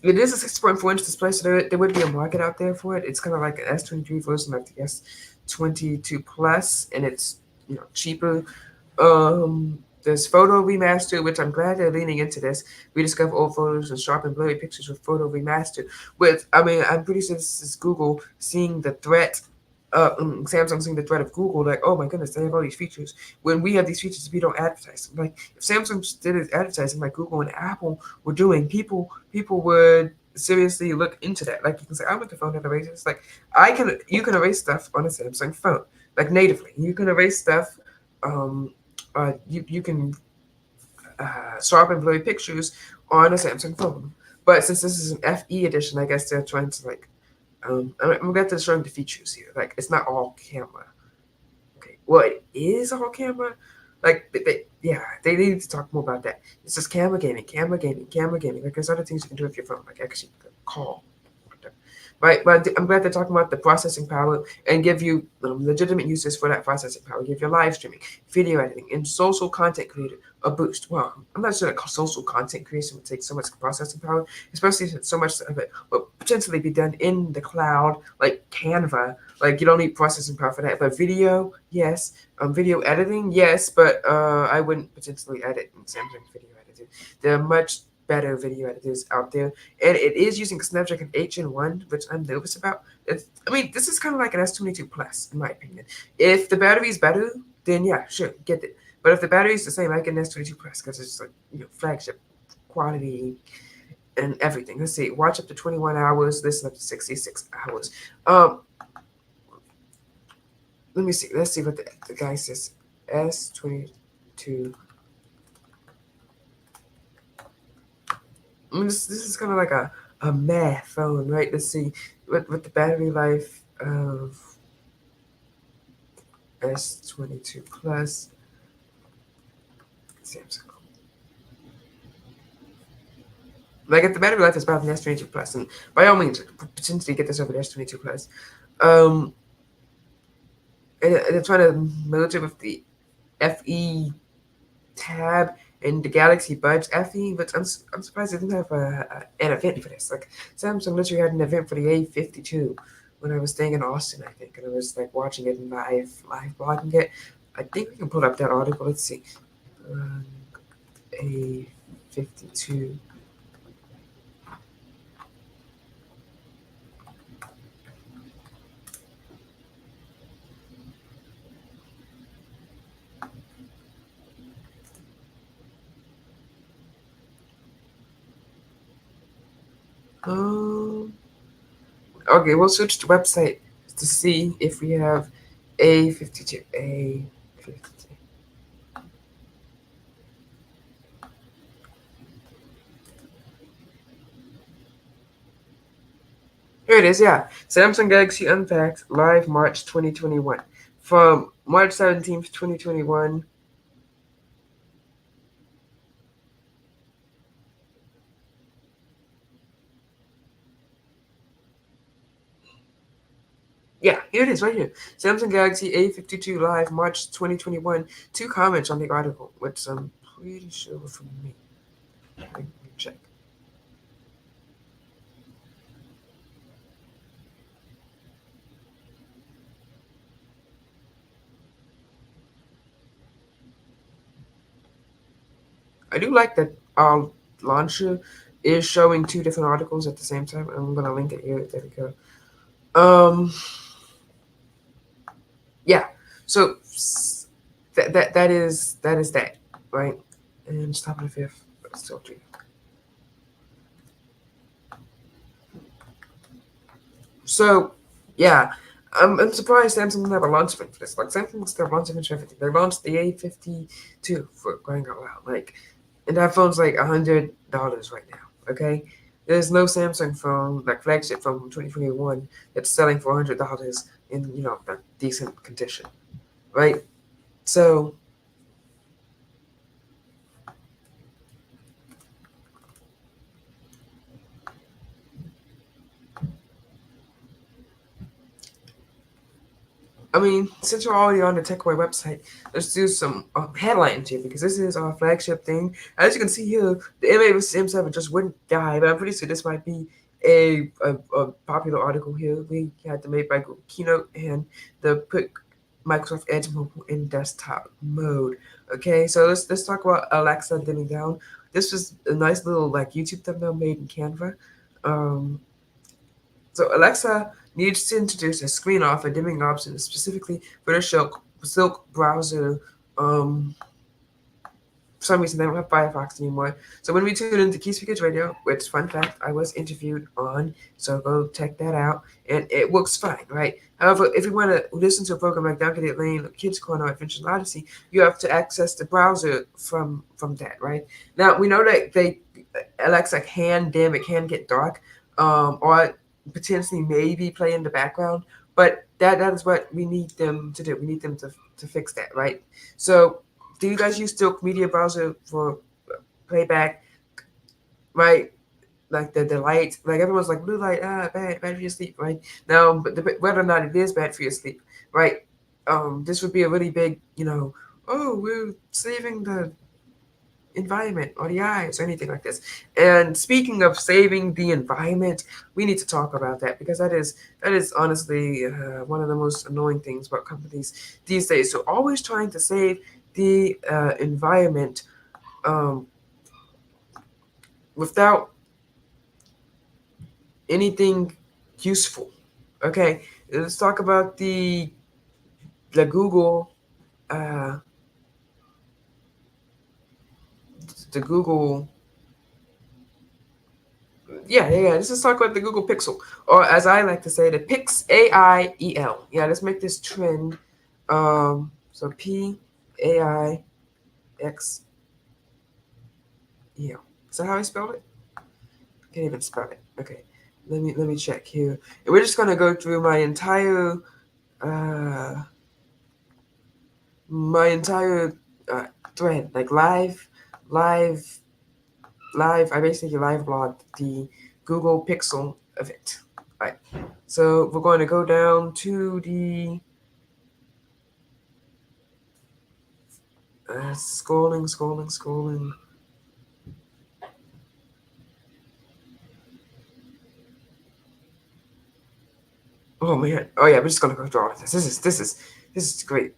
it is a 6.4-inch display, so there would be a market out there for it. It's kind of like an S23 version of the S22 Plus, and it's cheaper. There's photo remaster, which I'm glad they're leaning into this. Rediscover old photos and sharpen blurry pictures with photo remaster. I'm pretty sure this is Google seeing the threat. Samsung seeing the threat of Google, like, oh my goodness, they have all these features. When we have these features, we don't advertise them. Like, if Samsung did its advertising like Google and Apple were doing, people would seriously look into that. Like, you can say, I want the phone that erases. Like, you can erase stuff on a Samsung phone, like natively. You can erase stuff. You can sharpen blurry pictures on a Samsung phone. But since this is an FE edition, I guess they're trying to like. I'm glad they're showing the features here. Like, it's not all camera. Okay, well, it is all camera. Like, they need to talk more about that. It's just camera gaming. Like, there's other things you can do with your phone, like actually call. Right, but I'm glad they're talking about the processing power and give you legitimate uses for that processing power. Give your live streaming, video editing, and social content creator a boost. Well, I'm not sure that social content creation would take so much processing power, especially since so much of it will potentially be done in the cloud, like Canva. Like, you don't need processing power for that. But video, yes. Video editing, yes. But I wouldn't potentially edit in Samsung Video Editor. There are much better video editors out there, and it is using Snapdragon 8 Gen 1, which I'm nervous about. This is kind of like an S22 Plus, in my opinion. If the battery is better, then yeah, sure, get it. But if the battery is the same, I get an S22 Plus because it's like flagship quality. and everything. Let's see, watch up to 21 hours, listen up to 66 hours. Let me see. Let's see what the guy says. S22. This is kind of like a math phone, right? Let's see what the battery life of S22 Plus Samsung. Like if the battery life is better than S22 Plus, and by all means, potentially get this over the S22 Plus. And they're trying to merge it with the FE tab and the Galaxy Buds FE, but I'm surprised they didn't have an event for this. Like Samsung literally had an event for the A52 when I was staying in Austin, I think, and I was like watching it live blogging it. I think we can pull up that article. Let's see. A52. Okay, we'll switch to website to see if we have A52. A52. Here it is, yeah. Samsung Galaxy Unpacked, live March 2021. From March 17th, 2021. Yeah, here it is right here. Samsung Galaxy A52 live March 2021. 2 comments on the article, which I'm pretty sure were from me. Let me check. I do like that our launcher is showing 2 different articles at the same time. I'm gonna link it here. There we go. Yeah. So that is that, right? And stop on the 5th. Still 3. So yeah, I'm surprised Samsung didn't have a launch event for this. Like Samsung still launch event for everything. They launched the A52 for crying out loud. Like, and that phone's like $100 right now. Okay, there's no Samsung phone, like flagship phone from 2021, that's selling for $100 in a decent condition, right? So I mean, since we're already on the TechBoy website, let's do some headlines here because this is our flagship thing. As you can see here, the M8 vs. M7 just wouldn't die, but I'm pretty sure this might be a popular article here. We had the made by Google Keynote and the put Microsoft Edge mobile in desktop mode. Okay, so let's talk about Alexa dimming down. This was a nice little like YouTube thumbnail made in Canva. So Alexa needs to introduce a screen off and dimming option specifically for the Silk browser. For some reason, they don't have Firefox anymore. So when we tune into Key Speakers Radio, which, fun fact, I was interviewed on, so go check that out, and it works fine, right? However, if you want to listen to a program like Donkey Lane, Kids Corner, or Adventures Odyssey, you have to access the browser from that, right? Now, we know that Alexa can dim, it can get dark, or potentially maybe play in the background, but that is what we need them to do. We need them to fix that, right? So do you guys use Silk Media Browser for playback, right? Like the light, like everyone's like blue light, bad for your sleep, right? Now, but whether or not it is bad for your sleep, right? This would be a really big, oh, we're saving the environment or the eyes or anything like this. And speaking of saving the environment, we need to talk about that because that is honestly one of the most annoying things about companies these days. So always trying to save the environment without anything useful. Okay, let's talk about the Google uh, the Google Let's just talk about the Google Pixel, or as I like to say, the Pix AIEL. Yeah, let's make this trend. So PAIXEL. Is that how I spelled it? Can't even spell it. Okay, let me check here. And we're just gonna go through my entire thread, like live. I basically live blogged the Google Pixel event. Right. So we're going to go down to the scrolling. Oh man. Oh yeah, we're just gonna go through all of this. This is great.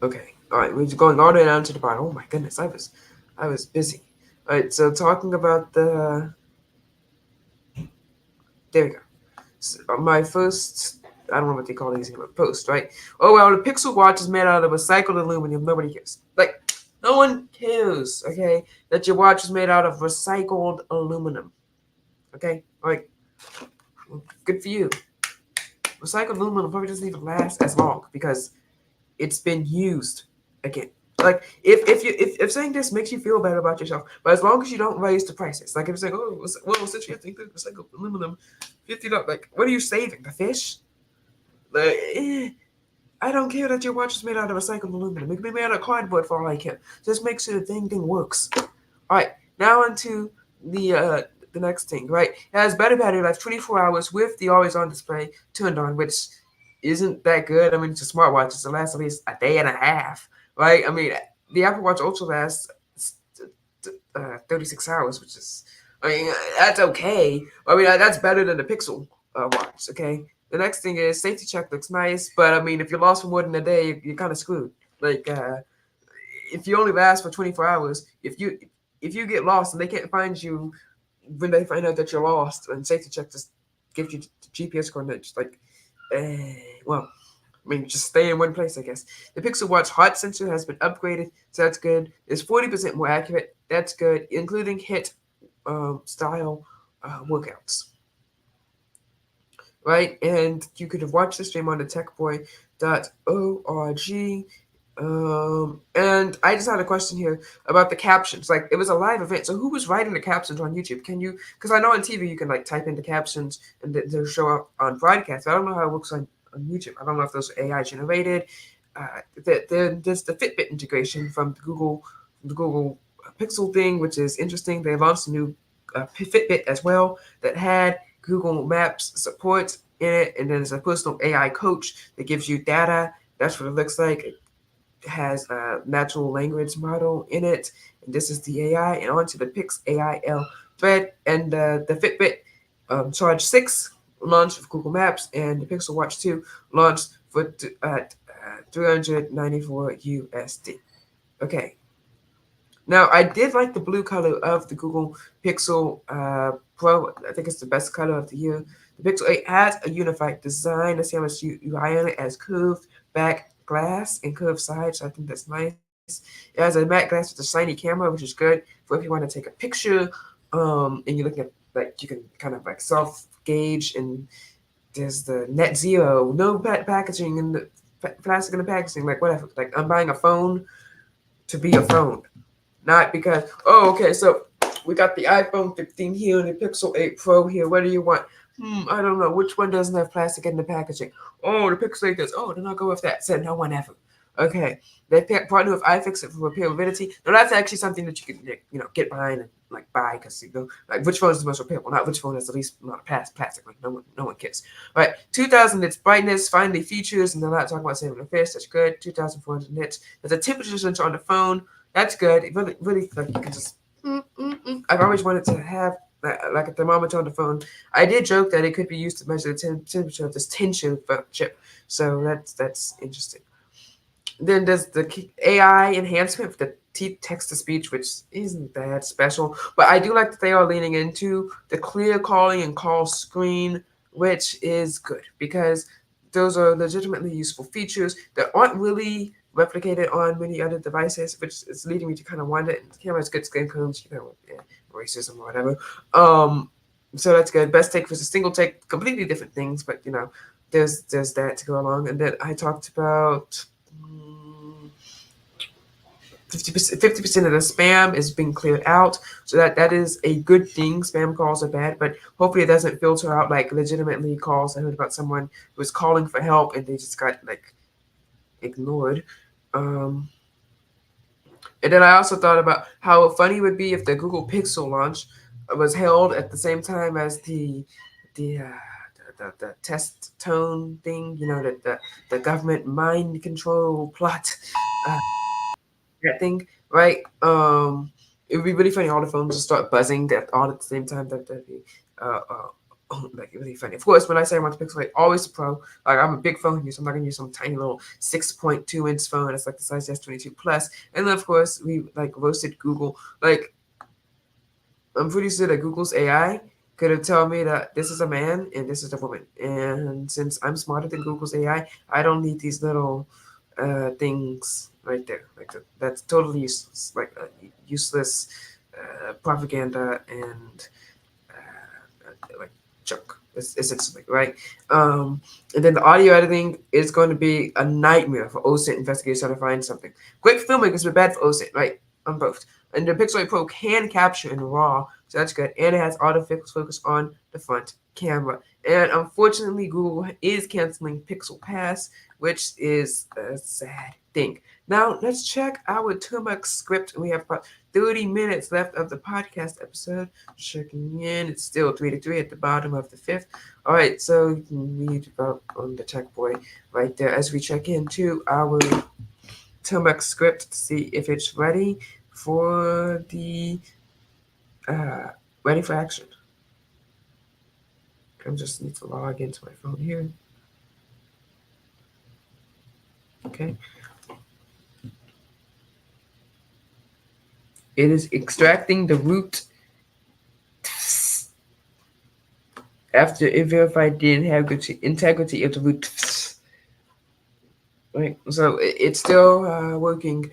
Okay. All right. We're just going all the way down to the bottom. Oh my goodness, I was busy. All right. So talking about the. There we go. So my first. I don't know what they call these anymore. Post, right? Oh well, the Pixel Watch is made out of recycled aluminum. Nobody cares. Like, no one cares. Okay, that your watch is made out of recycled aluminum. Okay, like, good for you. Recycled aluminum probably doesn't even last as long because it's been used again. Like, if saying this makes you feel better about yourself, but as long as you don't raise the prices, like if you're saying, oh, well, since you think that recycled aluminum, $50, like, what are you saving? The fish? Like, I don't care that your watch is made out of recycled aluminum. It can be made out of cardboard for all I care. Just make sure the thing works. All right, now onto the next thing, right? It has better battery life, 24 hours with the always-on display turned on, which isn't that good. I mean, it's a smartwatch. It's lasts at least a day and a half, right? I mean, the Apple Watch Ultra lasts 36 hours, which is, I mean, that's okay. I mean, that's better than the Pixel watch, okay? The next thing is safety check looks nice, but I mean, if you're lost for more than a day, you're kind of screwed. Like, if you only last for 24 hours, if you get lost and they can't find you when they find out that you're lost, and safety check just gives you the GPS coordinates, like, well, I mean, just stay in one place, I guess. The Pixel Watch heart sensor has been upgraded, so that's good. It's 40% more accurate. That's good, including HIIT style workouts. Right? And you could have watched the stream on thetechboy.org. And I just had a question here about the captions. Like, it was a live event, so who was writing the captions on YouTube? Can you? Because I know on TV you can like type in the captions and they'll show up on broadcast. I don't know how it works on YouTube. I don't know if those are AI generated. There's the Fitbit integration from the Google Pixel thing, which is interesting. They launched a new Fitbit as well that had Google Maps support in it, and then there's a personal AI coach that gives you data. That's what it looks like. It has a natural language model in it, and this is the AI. And onto the Pix AIL thread, and the Fitbit Charge 6 launched with Google Maps, and the Pixel Watch 2 launched for at $394 USD. Okay. Now, I did like the blue color of the Google Pixel Pro. I think it's the best color of the year. The Pixel 8 has a unified design. Let's see how much UI on it as curved back glass and curved sides. So I think that's nice. It has a matte glass with a shiny camera, which is good for if you want to take a picture. And you're looking at, like, you can kind of like self-gauge, and there's the net zero, no packaging, and the plastic in the packaging, like whatever. Like, I'm buying a phone to be a phone. Not because, oh, okay, so we got the iPhone 15 here and the Pixel 8 Pro here. What do you want? I don't know. Which one doesn't have plastic in the packaging? Oh, the Pixel 8 does. Oh, then I'll go with that. Said no one ever. Okay. They partner with iFixit for repairability. Now, that's actually something that you can, get behind and, like, buy because, like, which phone is the most repairable? Not which phone has the least amount of plastic. Like, no one cares. All right. 2,000 nits brightness, finally features, and they're not talking about saving the fish. That's good. 2,400 nits. There's a temperature sensor on the phone. That's good. It really, like, you can just. I've always wanted to have like a thermometer on the phone. I did joke that it could be used to measure the temperature of this tension chip. So that's interesting. Then there's the AI enhancement for the text-to-speech, which isn't that special. But I do like that they are leaning into the clear calling and call screen, which is good because those are legitimately useful features that aren't really replicated on many other devices, which is leading me to kind of wonder. The camera has good skin cones, racism or whatever. So that's good. Best take was a single take, completely different things, but there's that to go along. And then I talked about 50% of the spam is being cleared out, so that is a good thing. Spam calls are bad, but hopefully it doesn't filter out like legitimately calls. I heard about someone who was calling for help and they just got like ignored. And then I also thought about how funny it would be if the Google Pixel launch was held at the same time as the test tone thing, the government mind control plot, that thing, right? It would be really funny. All the phones just start buzzing all at the same time. That'd be like really funny. Of course, when I say I want the Pixel 8, always a Pro. Like I'm a big phone user. I'm not gonna use some tiny little 6.2-inch phone. It's like the size S23 Plus. And then of course we like roasted Google. Like I'm pretty sure that Google's AI could have told me that this is a man and this is a woman. And since I'm smarter than Google's AI, I don't need these little things right there. Like that's totally useless. Like useless propaganda and like junk, essentially, right? And then the audio editing is going to be a nightmare for OSINT investigators trying to find something. Great for filmmakers, but bad for OSINT, right? On both. And the Pixel 8 Pro can capture in RAW, so that's good. And it has autofocus on the front camera. And unfortunately, Google is canceling Pixel Pass, which is a sad thing. Now, let's check our Turmeric script. We have about 30 minutes left of the podcast episode. Checking in. It's still 3-3 at the bottom of the 5th. All right, so you can read about on the Tech Boy right there as we check into our Turmeric script to see if it's ready for the ready for action. I just need to log into my phone here. Okay. It is extracting the root after it verified the integrity of the root. Right. So it's still working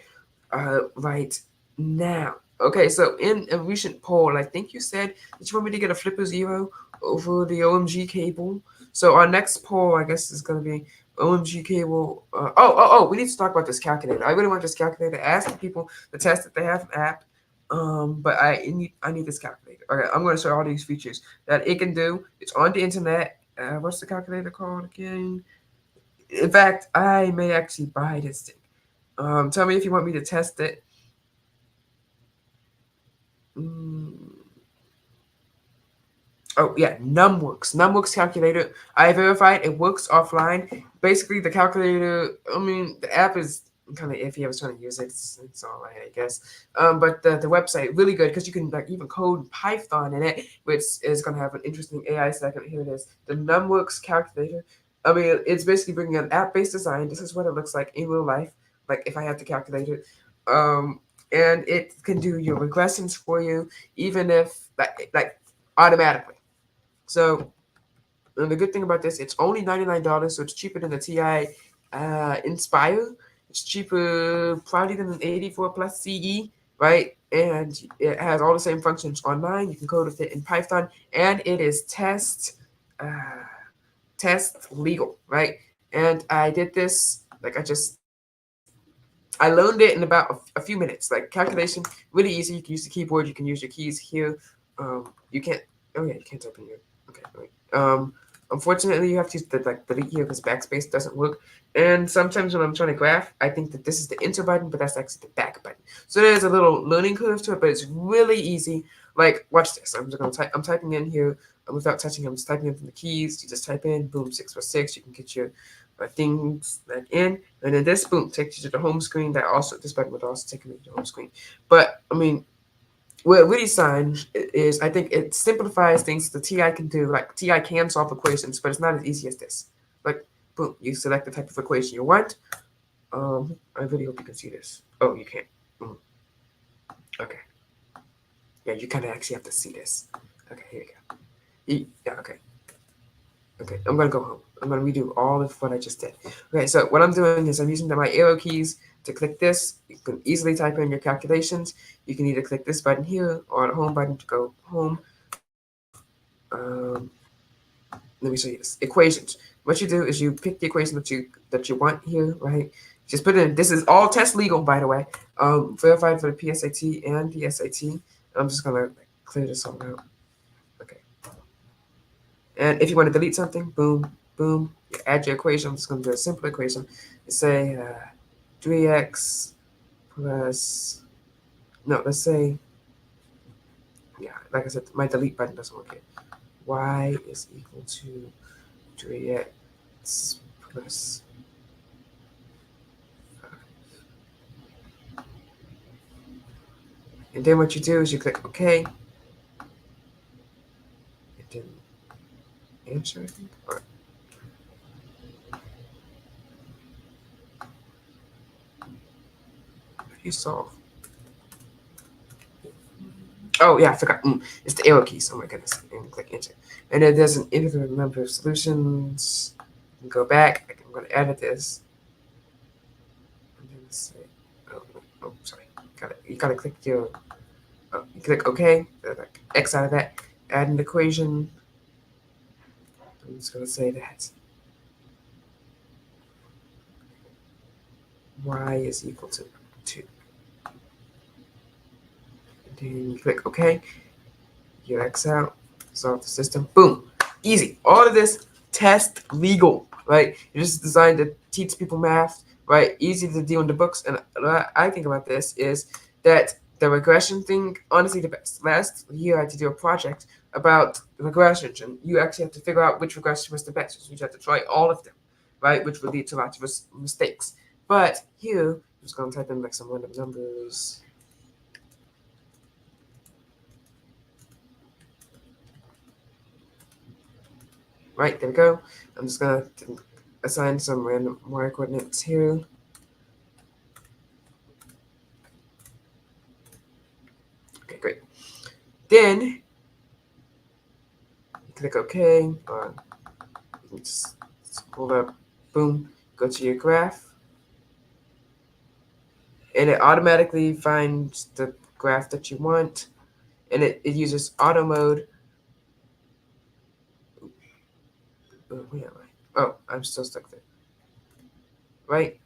right now. Okay, so in a recent poll, I think you said that you want me to get a Flipper Zero over the OMG cable. So our next poll, I guess, is going to be OMG cable. We need to talk about this calculator. I really want this calculator. Ask the people to test it. They have an app, but I need this calculator. Okay, I'm going to show all these features that it can do. It's on the internet. What's the calculator called again? In fact, I may actually buy this thing. Tell me if you want me to test it. Oh yeah, NumWorks calculator. I verified it works offline. Basically, the calculator. I mean, the app is kind of iffy. I was trying to use it. It's all right, I guess. But the website really good because you can like even code Python in it, which is gonna have an interesting AI second. Here it is, the NumWorks calculator. I mean, it's basically bringing an app-based design. This is what it looks like in real life. Like if I had to calculate it. And it can do your regressions for you, even if like automatically. So and the good thing about this, it's only $99, so it's cheaper than the TI Inspire. It's cheaper probably than an 84 plus CE, right? And it has all the same functions online. You can code with it in Python, and it is test legal, right? And I did this I learned it in about a few minutes. Like calculation, really easy. You can use the keyboard. You can use your keys here. You can't. Oh yeah, you can't type in here. Okay. Right. Unfortunately, you have to use the delete here because backspace doesn't work. And sometimes when I'm trying to graph, I think that this is the enter button, but that's actually the back button. So there's a little learning curve to it, but it's really easy. Like watch this. I'm just gonna type. I'm typing in here without touching. I'm just typing in from the keys. You just type in boom 6 for 6. You can get your things like in, and then this boom takes you to the home screen. This button would also take you to the home screen. But I mean, what it really signs is I think it simplifies things the TI can do. Like TI can solve equations, but it's not as easy as this. Like boom, you select the type of equation you want. I really hope you can see this. Oh, you can't. Okay. Yeah, you kind of actually have to see this. Okay, here you go. Yeah, okay. Okay, I'm gonna go home. I'm gonna redo all of what I just did. Okay, so what I'm doing is I'm using my arrow keys to click this, you can easily type in your calculations. You can either click this button here or the home button to go home. Let me show you this. Equations. What you do is you pick the equation that you want here, right? Just put it in. This is all test legal, by the way. Verified for the PSAT and the SAT. I'm just gonna clear this all out. Okay. And if you want to delete something, boom, boom, you add your equation. I'm just gonna do a simple equation. You say 3x plus. No, let's say. Yeah, like I said, my delete button doesn't work here. Y is equal to 3x plus 5. And then what you do is you click OK. It didn't answer, I think. Or, if you solve. Oh, yeah, I forgot. It's the arrow keys. Oh my goodness. And click enter. And then there's an infinite number of solutions. You can go back. I'm going to edit this. And then let's say, oh, sorry. You gotta click your, you click OK. Like X out of that. Add an equation. I'm just going to say that y is equal to 2. And then you click OK. You X out, solve the system. Boom. Easy. All of this test legal, right? You're just designed to teach people math, right? Easy to deal in the books. And what I think about this is that the regression thing, honestly, the best. Last year, I had to do a project about regressions, and you actually have to figure out which regression was the best. So you have to try all of them, right? Which would lead to lots of mistakes. But here, I'm just going to type in like some random numbers. Right, there we go. I'm just going to assign some random y coordinates here. Okay, great. Then you click OK. Or you just scroll up, boom, go to your graph. And it automatically finds the graph that you want. And it uses auto mode. Where am I? Oh, I'm still stuck there. Right?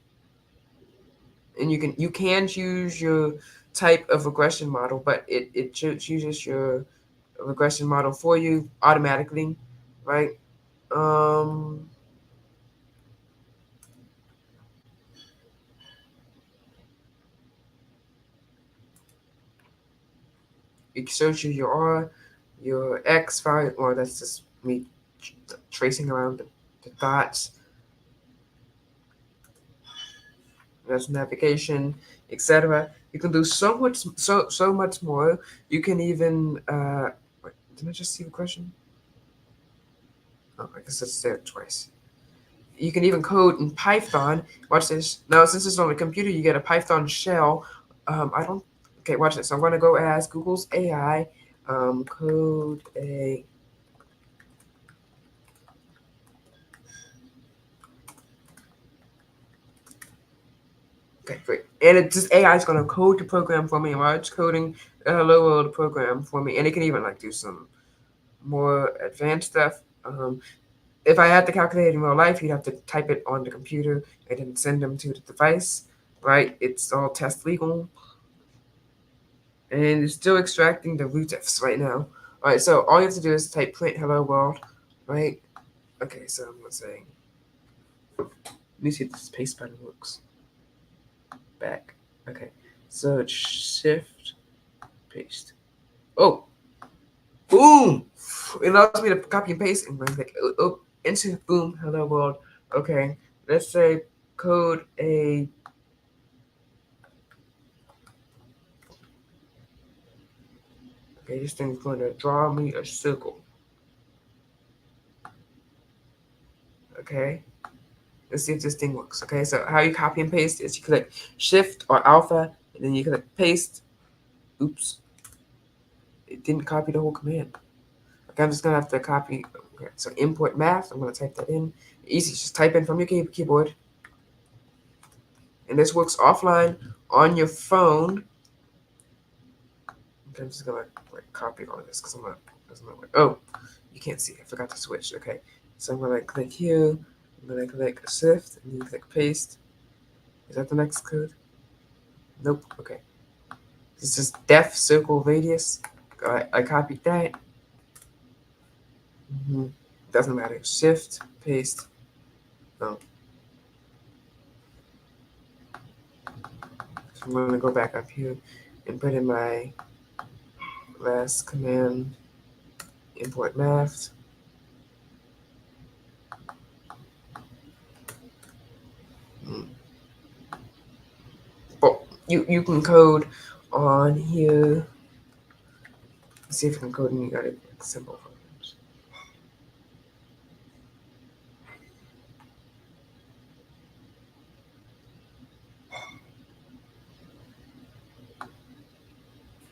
And you can choose your type of regression model, but it chooses your regression model for you automatically, right? It shows you your X value, or that's just me tracing around the dots. There's navigation, etc. You can do so much more. You can even wait, did I just see the question? Oh, I guess it's there twice. You can even code in Python. Watch this. Now, since it's on the computer, you get a Python shell. Okay, watch this. I'm going to go as Google's AI, code a. Okay, great. And it's just AI is going to code the program for me. While it's coding the hello world program for me. And it can even like do some more advanced stuff. If I had to calculate in real life, you'd have to type it on the computer and then send them to the device, right? It's all test legal. And it's still extracting the rootfs right now. All right, so all you have to do is type print hello world, right? Okay, so I'm going to say, let me see if this paste button works. Back. Okay, so it's shift, paste. Oh, boom! It allows me to copy and paste and like, oh, insert, boom, hello world. Okay, let's say code a. Okay, this thing's going to draw me a circle. Okay, let's see if this thing works. Okay, so how you copy and paste is you click Shift or Alpha, and then you click Paste. Oops, it didn't copy the whole command. Okay, I'm just gonna have to copy. Okay, so import math. I'm gonna type that in. Easy, just type in from your keyboard. and this works offline on your phone. I'm just gonna like copy all of this because I'm not. Oh, you can't see. I forgot to switch. Okay, so I'm gonna click here. I'm gonna click shift and then click paste. Is that the next code? Nope. Okay. This is def circle radius. I copied that. Doesn't matter. Shift paste. No. So I'm gonna go back up here and put in my last command. Import math. Oh, you can code on here. Let's see if you can code any other simple programs.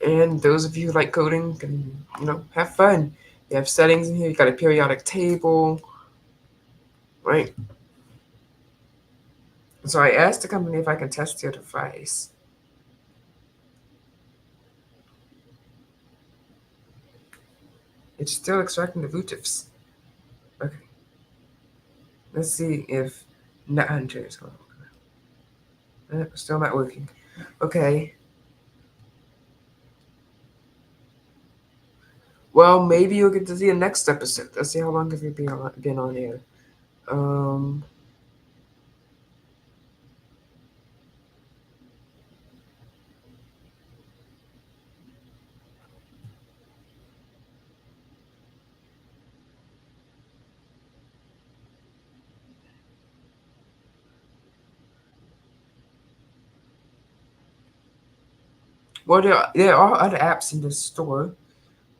And those of you who like coding can, have fun. You have settings in here. You got a periodic table, right? So I asked the company if I can test your device. It's still extracting the roottifs. Okay. Let's see if NetHunter is going to work. Still not working. Okay. Well, maybe you'll get to see a next episode. Let's see how long have you been on air. Well, there are other apps in the store.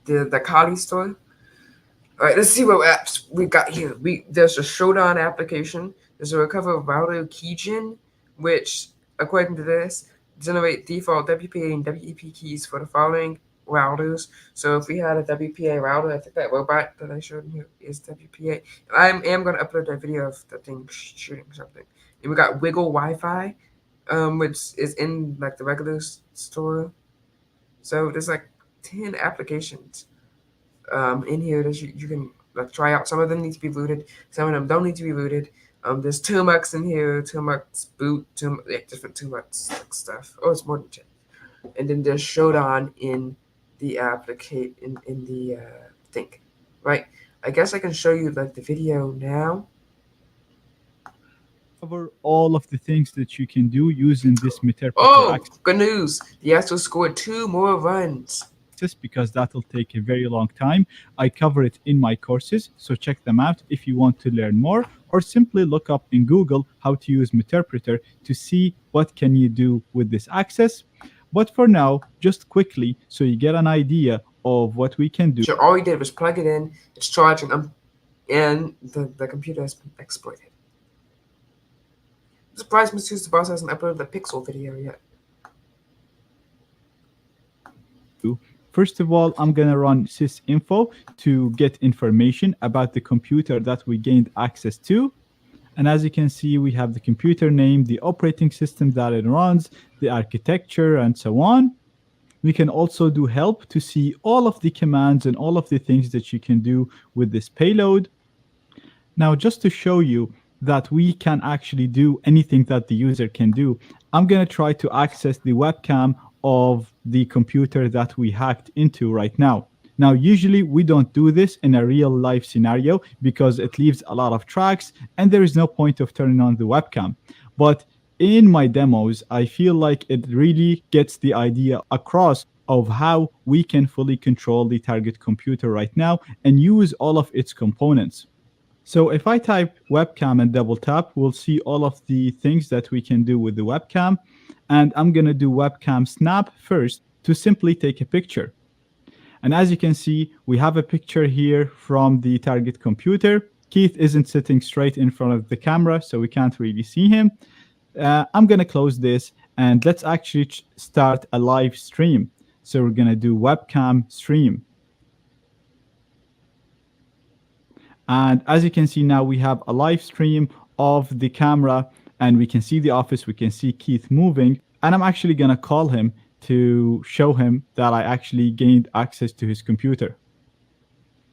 The Kali store. All right, let's see what apps we got here. There's a Showdown application. There's a Recover Router Keygen, which, according to this, generate default WPA and WEP keys for the following routers. So if we had a WPA router, I think that robot that I showed you is WPA. I am going to upload that video of the thing shooting something. And we got Wiggle Wi-Fi, which is in like the regular store. So there's like 10 applications in here that you can like try out. Some of them need to be rooted. Some of them don't need to be rooted. There's Tmux in here, Tmux boot, different Tmux like stuff. Oh, it's more than 10. And then there's Showdown in the in the thing, right? I guess I can show you like the video now. Cover all of the things that you can do using this Meterpreter Oh, good news! The Astros scored 2 more runs. Because that'll take a very long time. I cover it in my courses, so check them out if you want to learn more, or simply look up in Google how to use Meterpreter to see what can you do with this access. But for now, just quickly, so you get an idea of what we can do. So all we did was plug it in, it's charging, and the computer has been exploited. I'm surprised Mr. Boss hasn't uploaded the Pixel video yet. First of all, I'm going to run sysinfo to get information about the computer that we gained access to. And as you can see, we have the computer name, the operating system that it runs, the architecture, and so on. We can also do help to see all of the commands and all of the things that you can do with this payload. Now, just to show you that we can actually do anything that the user can do, I'm going to try to access the webcam of the computer that we hacked into right now. Now, usually we don't do this in a real life scenario because it leaves a lot of tracks and there is no point of turning on the webcam. But in my demos, I feel like it really gets the idea across of how we can fully control the target computer right now and use all of its components. So if I type webcam and double tap, we'll see all of the things that we can do with the webcam. And I'm going to do webcam snap first to simply take a picture. And as you can see, we have a picture here from the target computer. Keith isn't sitting straight in front of the camera, so we can't really see him. I'm going to close this and let's actually start a live stream. So we're going to do webcam stream. And as you can see now, we have a live stream of the camera and we can see the office, we can see Keith moving, and I'm actually going to call him to show him that I actually gained access to his computer.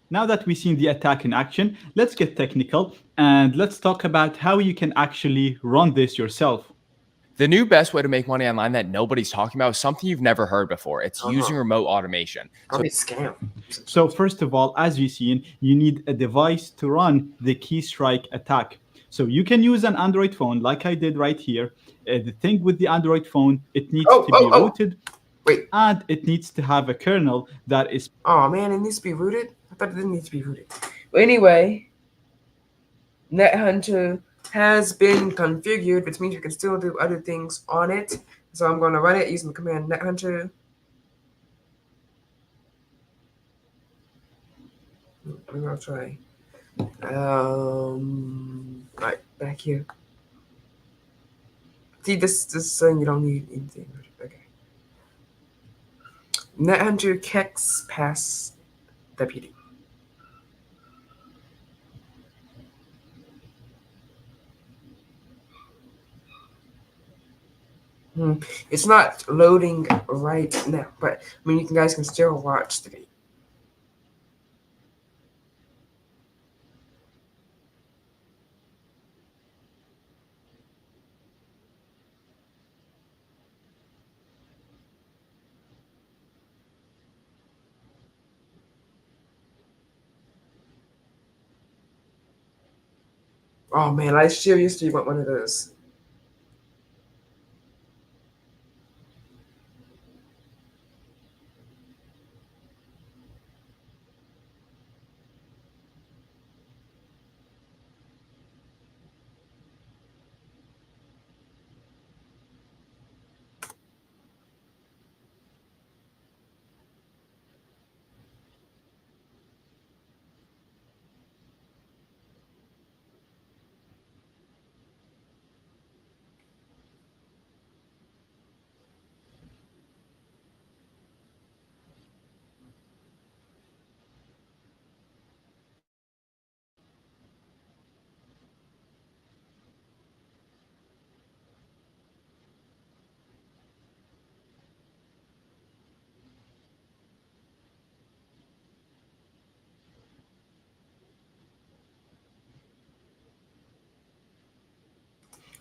Now that we've seen the attack in action, let's get technical and let's talk about how you can actually run this yourself. The new best way to make money online that nobody's talking about is something you've never heard before. It's using remote automation. Probably scam. So first of all, as you've seen, you need a device to run the keystrike attack. So you can use an Android phone like I did right here. The thing with the Android phone, it needs to be rooted. Wait. And it needs to have a kernel that is... Oh man, it needs to be rooted? I thought it didn't need to be rooted. But anyway, NetHunter has been configured, which means you can still do other things on it. So I'm going to run it using the command NetHunter. Maybe I'll try. Right, back here. See, this is saying you don't need anything. Okay. NetHunter Kex Pass Deputy. It's not loading right now, but I mean, you guys can still watch the video. Oh man, I seriously want one of those.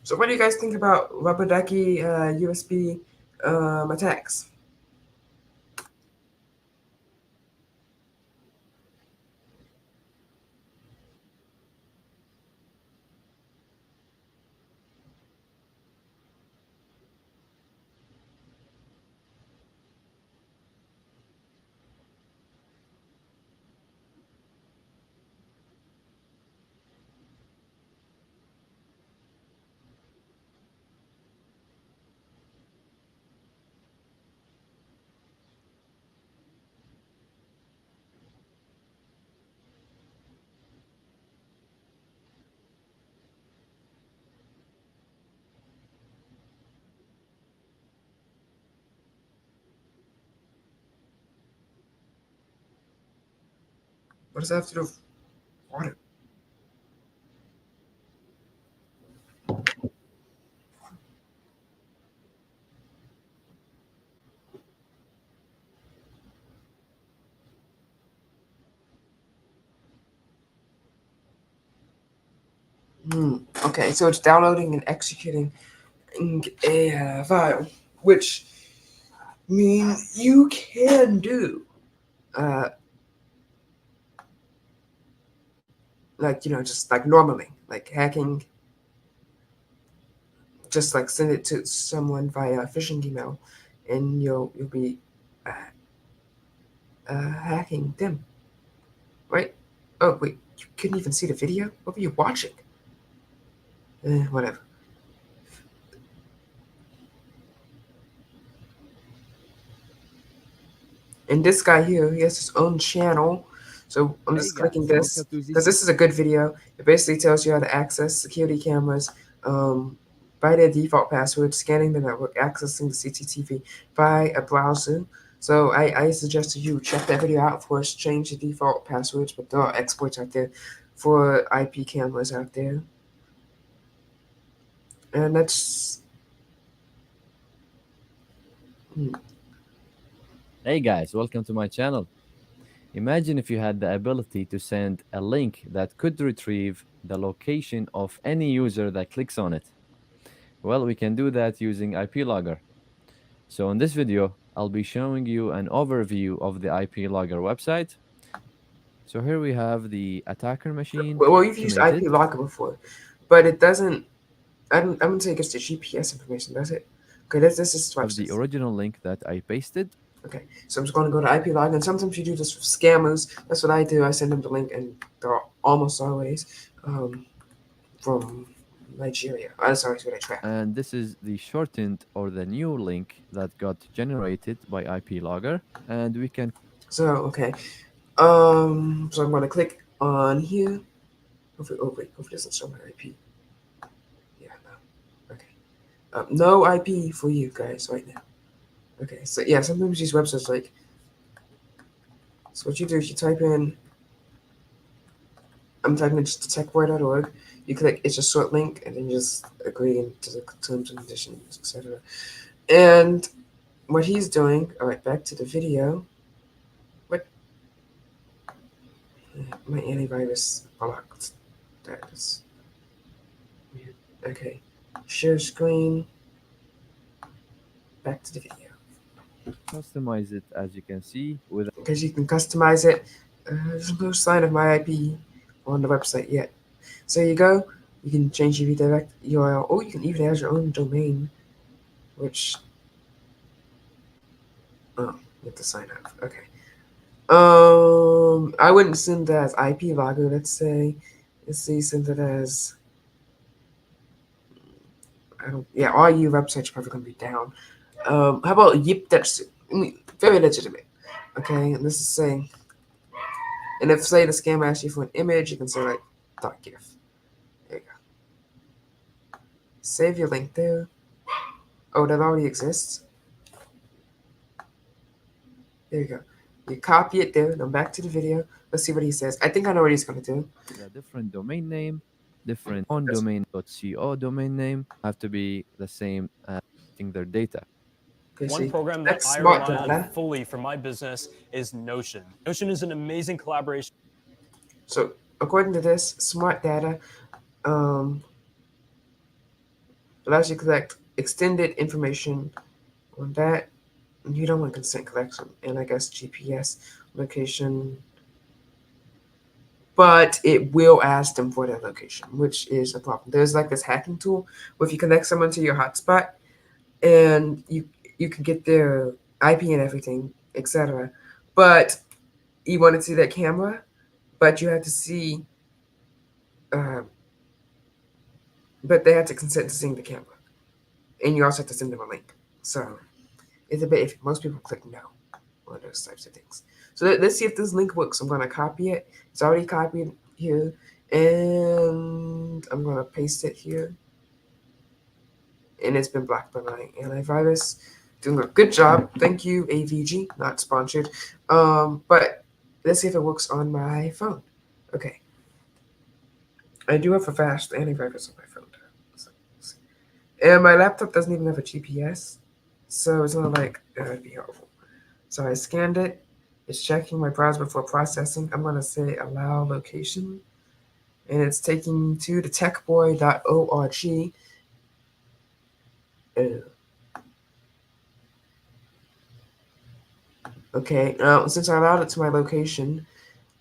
So what do you guys think about rubber ducky USB attacks? What does that have to do with water? Okay, so it's downloading and executing a file, which means you can do, like, just like normally, like hacking, just like send it to someone via phishing email, and you'll be hacking them, right? Oh wait, you couldn't even see the video. What were you watching? Whatever. And this guy here, he has his own channel. So I'm just clicking this because this is a good video. It basically tells you how to access security cameras by their default password, scanning the network, accessing the CCTV by a browser. So I suggest you check that video out for us, change the default passwords, but there are exploits out there for IP cameras out there. And that's Hey guys, welcome to my channel. Imagine if you had the ability to send a link that could retrieve the location of any user that clicks on it. Well, we can do that using IP Logger. So in this video, I'll be showing you an overview of the IP Logger website. So here we have the attacker machine well, we've used IP automated Locker before, but it doesn't. I don't think it's the GPS information, does it? Okay, this is of the original link that I pasted. Okay, so I'm just going to go to IP Log, and sometimes you do this with scammers. That's what I do. I send them the link, and they're almost always from Nigeria. I'm sorry, it's what I track. And this is the shortened or the new link that got generated by IP Logger. And we can So okay, so I'm going to click on here. Hopefully, hopefully it doesn't show my IP. Yeah, no. Okay, no IP for you guys right now. Okay, so yeah, sometimes these websites like. So what you do is you type in. I'm typing in just TheTechBoy.org. You click, it's a short link, and then you just agree to the terms and conditions, etc. And what he's doing, all right, back to the video. What? My antivirus blocked. That is weird. Okay, share screen. Back to the video. customize it as you can see with Because you can customize it. There's no sign of my IP on the website yet. So you go. You can change your redirect URL, or you can even add your own domain, which. Oh, you have to sign up. Okay. I wouldn't send it as IP logger. Let's see, send it as. I don't. Yeah, all your websites are probably gonna be down. How about Yip? That's very legitimate. Okay, and this is saying. And if say the scam asks you for an image, you can say like .gif. There you go. Save your link there. Oh, that already exists. There you go. You copy it there. Now back to the video. Let's see what he says. I think I know what he's going to do. a different domain name, different on domain.co domain name have to be the same as their data. Okay, One so program that's that I smart rely data. on fully for my business is Notion. Notion is an amazing collaboration. So according to this, smart data allows you to collect extended information on that. You don't want consent collection, and I guess GPS location. But it will ask them for their location, which is a problem. There's like this hacking tool where if you connect someone to your hotspot, and you can get their IP and everything, etc. But you want to see that camera, but you have to see, but they have to consent to seeing the camera, and you also have to send them a link. So it's a bit iffy. Most people click no on those types of things. So let's see if this link works. I'm gonna copy it. It's already copied here, and I'm gonna paste it here. And it's been blocked by my antivirus. Doing a good job. Thank you, AVG. Not sponsored. But let's see if it works on my phone. Okay. I do have a fast antivirus on my phone. And my laptop doesn't even have a GPS. So it's not like it'd be helpful. So I scanned it. It's checking my browser before processing. I'm going to say allow location. And it's taking me to TheTechBoy.org. Okay, now since I allowed it to my location,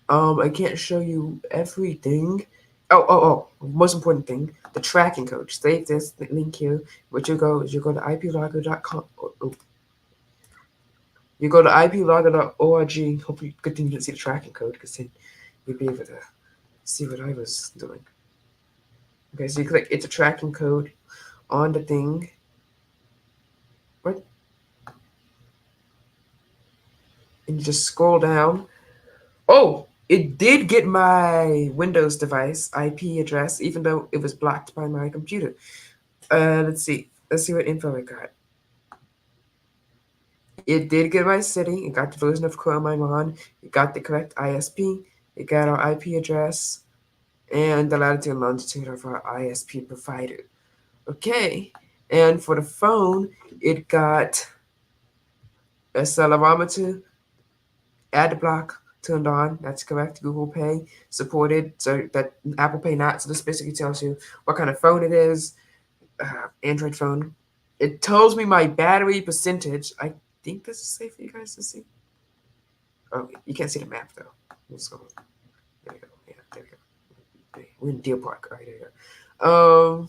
I can't show you everything. Oh, most important thing, the tracking code. Save this link here. What you go is you go to iplogger.com. You go to iplogger.org. Hopefully, good thing you didn't see the tracking code, because then you'd be able to see what I was doing. Okay, so you click it's a tracking code on the thing. What? And you just scroll down. Oh, it did get my Windows device IP address, even though it was blocked by my computer. Let's see. Let's see what info it got. It did get my city. It got the version of Chrome I'm on. It got the correct ISP. It got our IP address and the latitude and longitude of our ISP provider. Okay, and for the phone, it got a accelerometer, ad block turned on. That's correct. Google Pay supported, so that Apple Pay not. So this basically tells you what kind of phone it is. Android phone. It tells me my battery percentage. I think this is safe for you guys to see. Oh, you can't see the map though. Let's go. There you go. Yeah, there we go. We're in Deer Park. All right, there you go.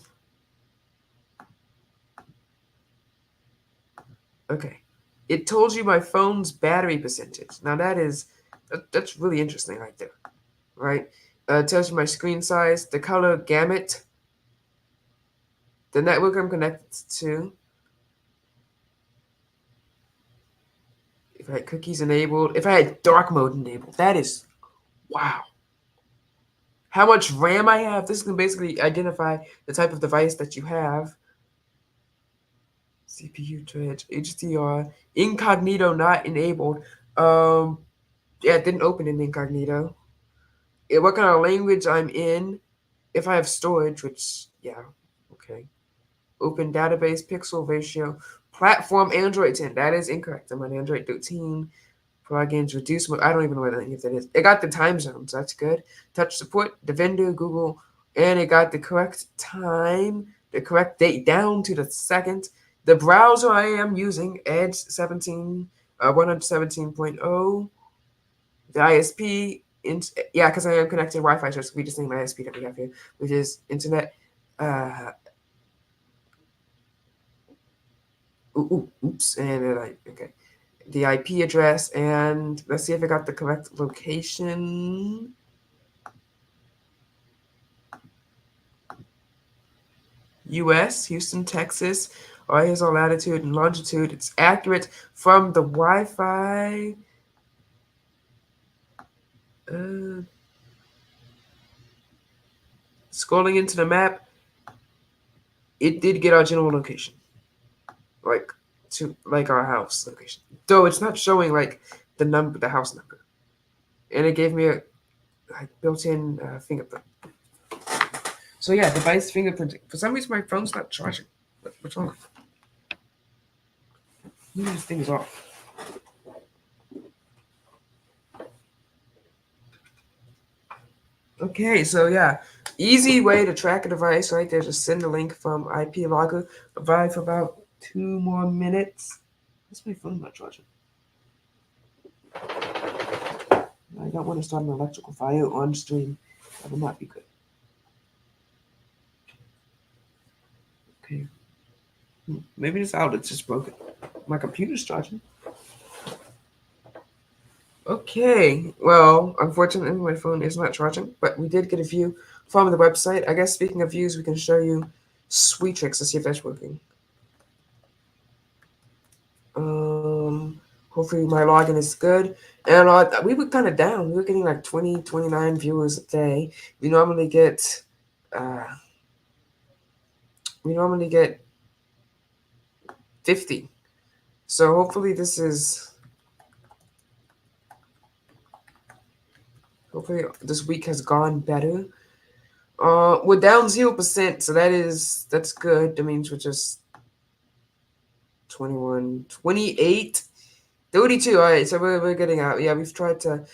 Okay. It told you my phone's battery percentage. Now that's really interesting right there. Right? It tells you my screen size, the color gamut, the network I'm connected to. If I had cookies enabled, if I had dark mode enabled, that is wow. How much RAM I have. This can basically identify the type of device that you have. CPU thread, HDR, incognito not enabled. Yeah, it didn't open in incognito. What kind of language I'm in, if I have storage, which yeah, okay. Open database, pixel ratio, platform Android 10. That is incorrect. I'm on Android 13. Plugins, reduce mode. I don't even know what any of that is. It got the time zones. That's good. Touch support, the vendor, Google, and it got the correct time, the correct date down to the second. The browser I am using, Edge 117.0. The ISP, yeah, because I am connected to Wi-Fi, so it's we just name ISP that we have here, which is Internet. Oops, and okay. The IP address, and let's see if I got the correct location. US, Houston, Texas. Oh, here's our latitude and longitude. It's accurate from the Wi-Fi. Scrolling into the map, it did get our general location, like our house location. Though it's not showing like the house number, and it gave me a built-in fingerprint. So yeah, device fingerprinting. For some reason, my phone's not charging. What's wrong? Maybe this thing is off. Okay, so yeah, easy way to track a device right there. Just send a link from IP logger. Provide for about 2 more minutes. What's my phone not charging? I don't want to start an electrical fire on stream. That will not be good. Okay. Maybe this outlet's just broken. My computer's charging. Okay, well, unfortunately, my phone is not charging, but we did get a view from the website. I guess speaking of views, we can show you sweet tricks to see if that's working. Hopefully my login is good. And we were kind of down. We were getting like 20, 29 viewers a day. We normally get 50. So hopefully this week has gone better. We're down 0%, so that's good. That means we're just 21, 28, 32. All right, so we're getting out. Yeah, we've tried to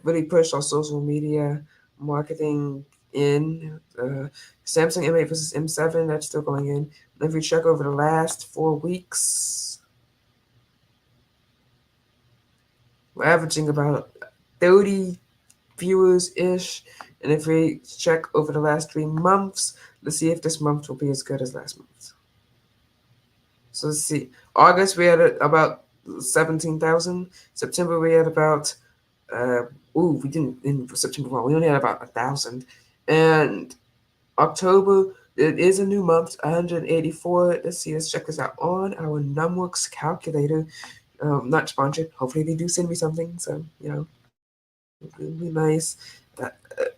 really push our social media marketing in. Samsung M8 versus M7, that's still going in. If we check over the last 4 weeks, we're averaging about 30 viewers-ish. And if we check over the last 3 months, let's see if this month will be as good as last month. So let's see. August, we had about 17,000. September, we had about, we didn't, in September, we only had about 1,000. And October, it is a new month, 184. Let's see, let's check this out on our Numworks calculator. Not sponsored. Hopefully they do send me something. So, it would be nice.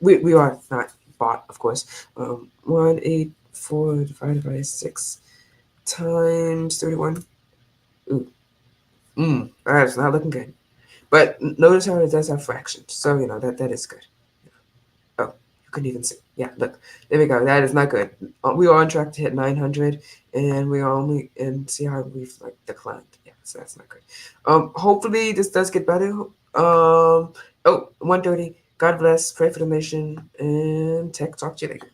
We are not bought, of course. 184 divided by 6 times 31. That's not looking good. But notice how it does have fractions. So, that is good. Oh, You couldn't even see. Yeah, look, there we go. That is not good. We are on track to hit 900, and we are only and see how we've like declined. Yeah, so that's not good. Hopefully this does get better. 1:30. God bless. Pray for the nation and tech. Talk to you later.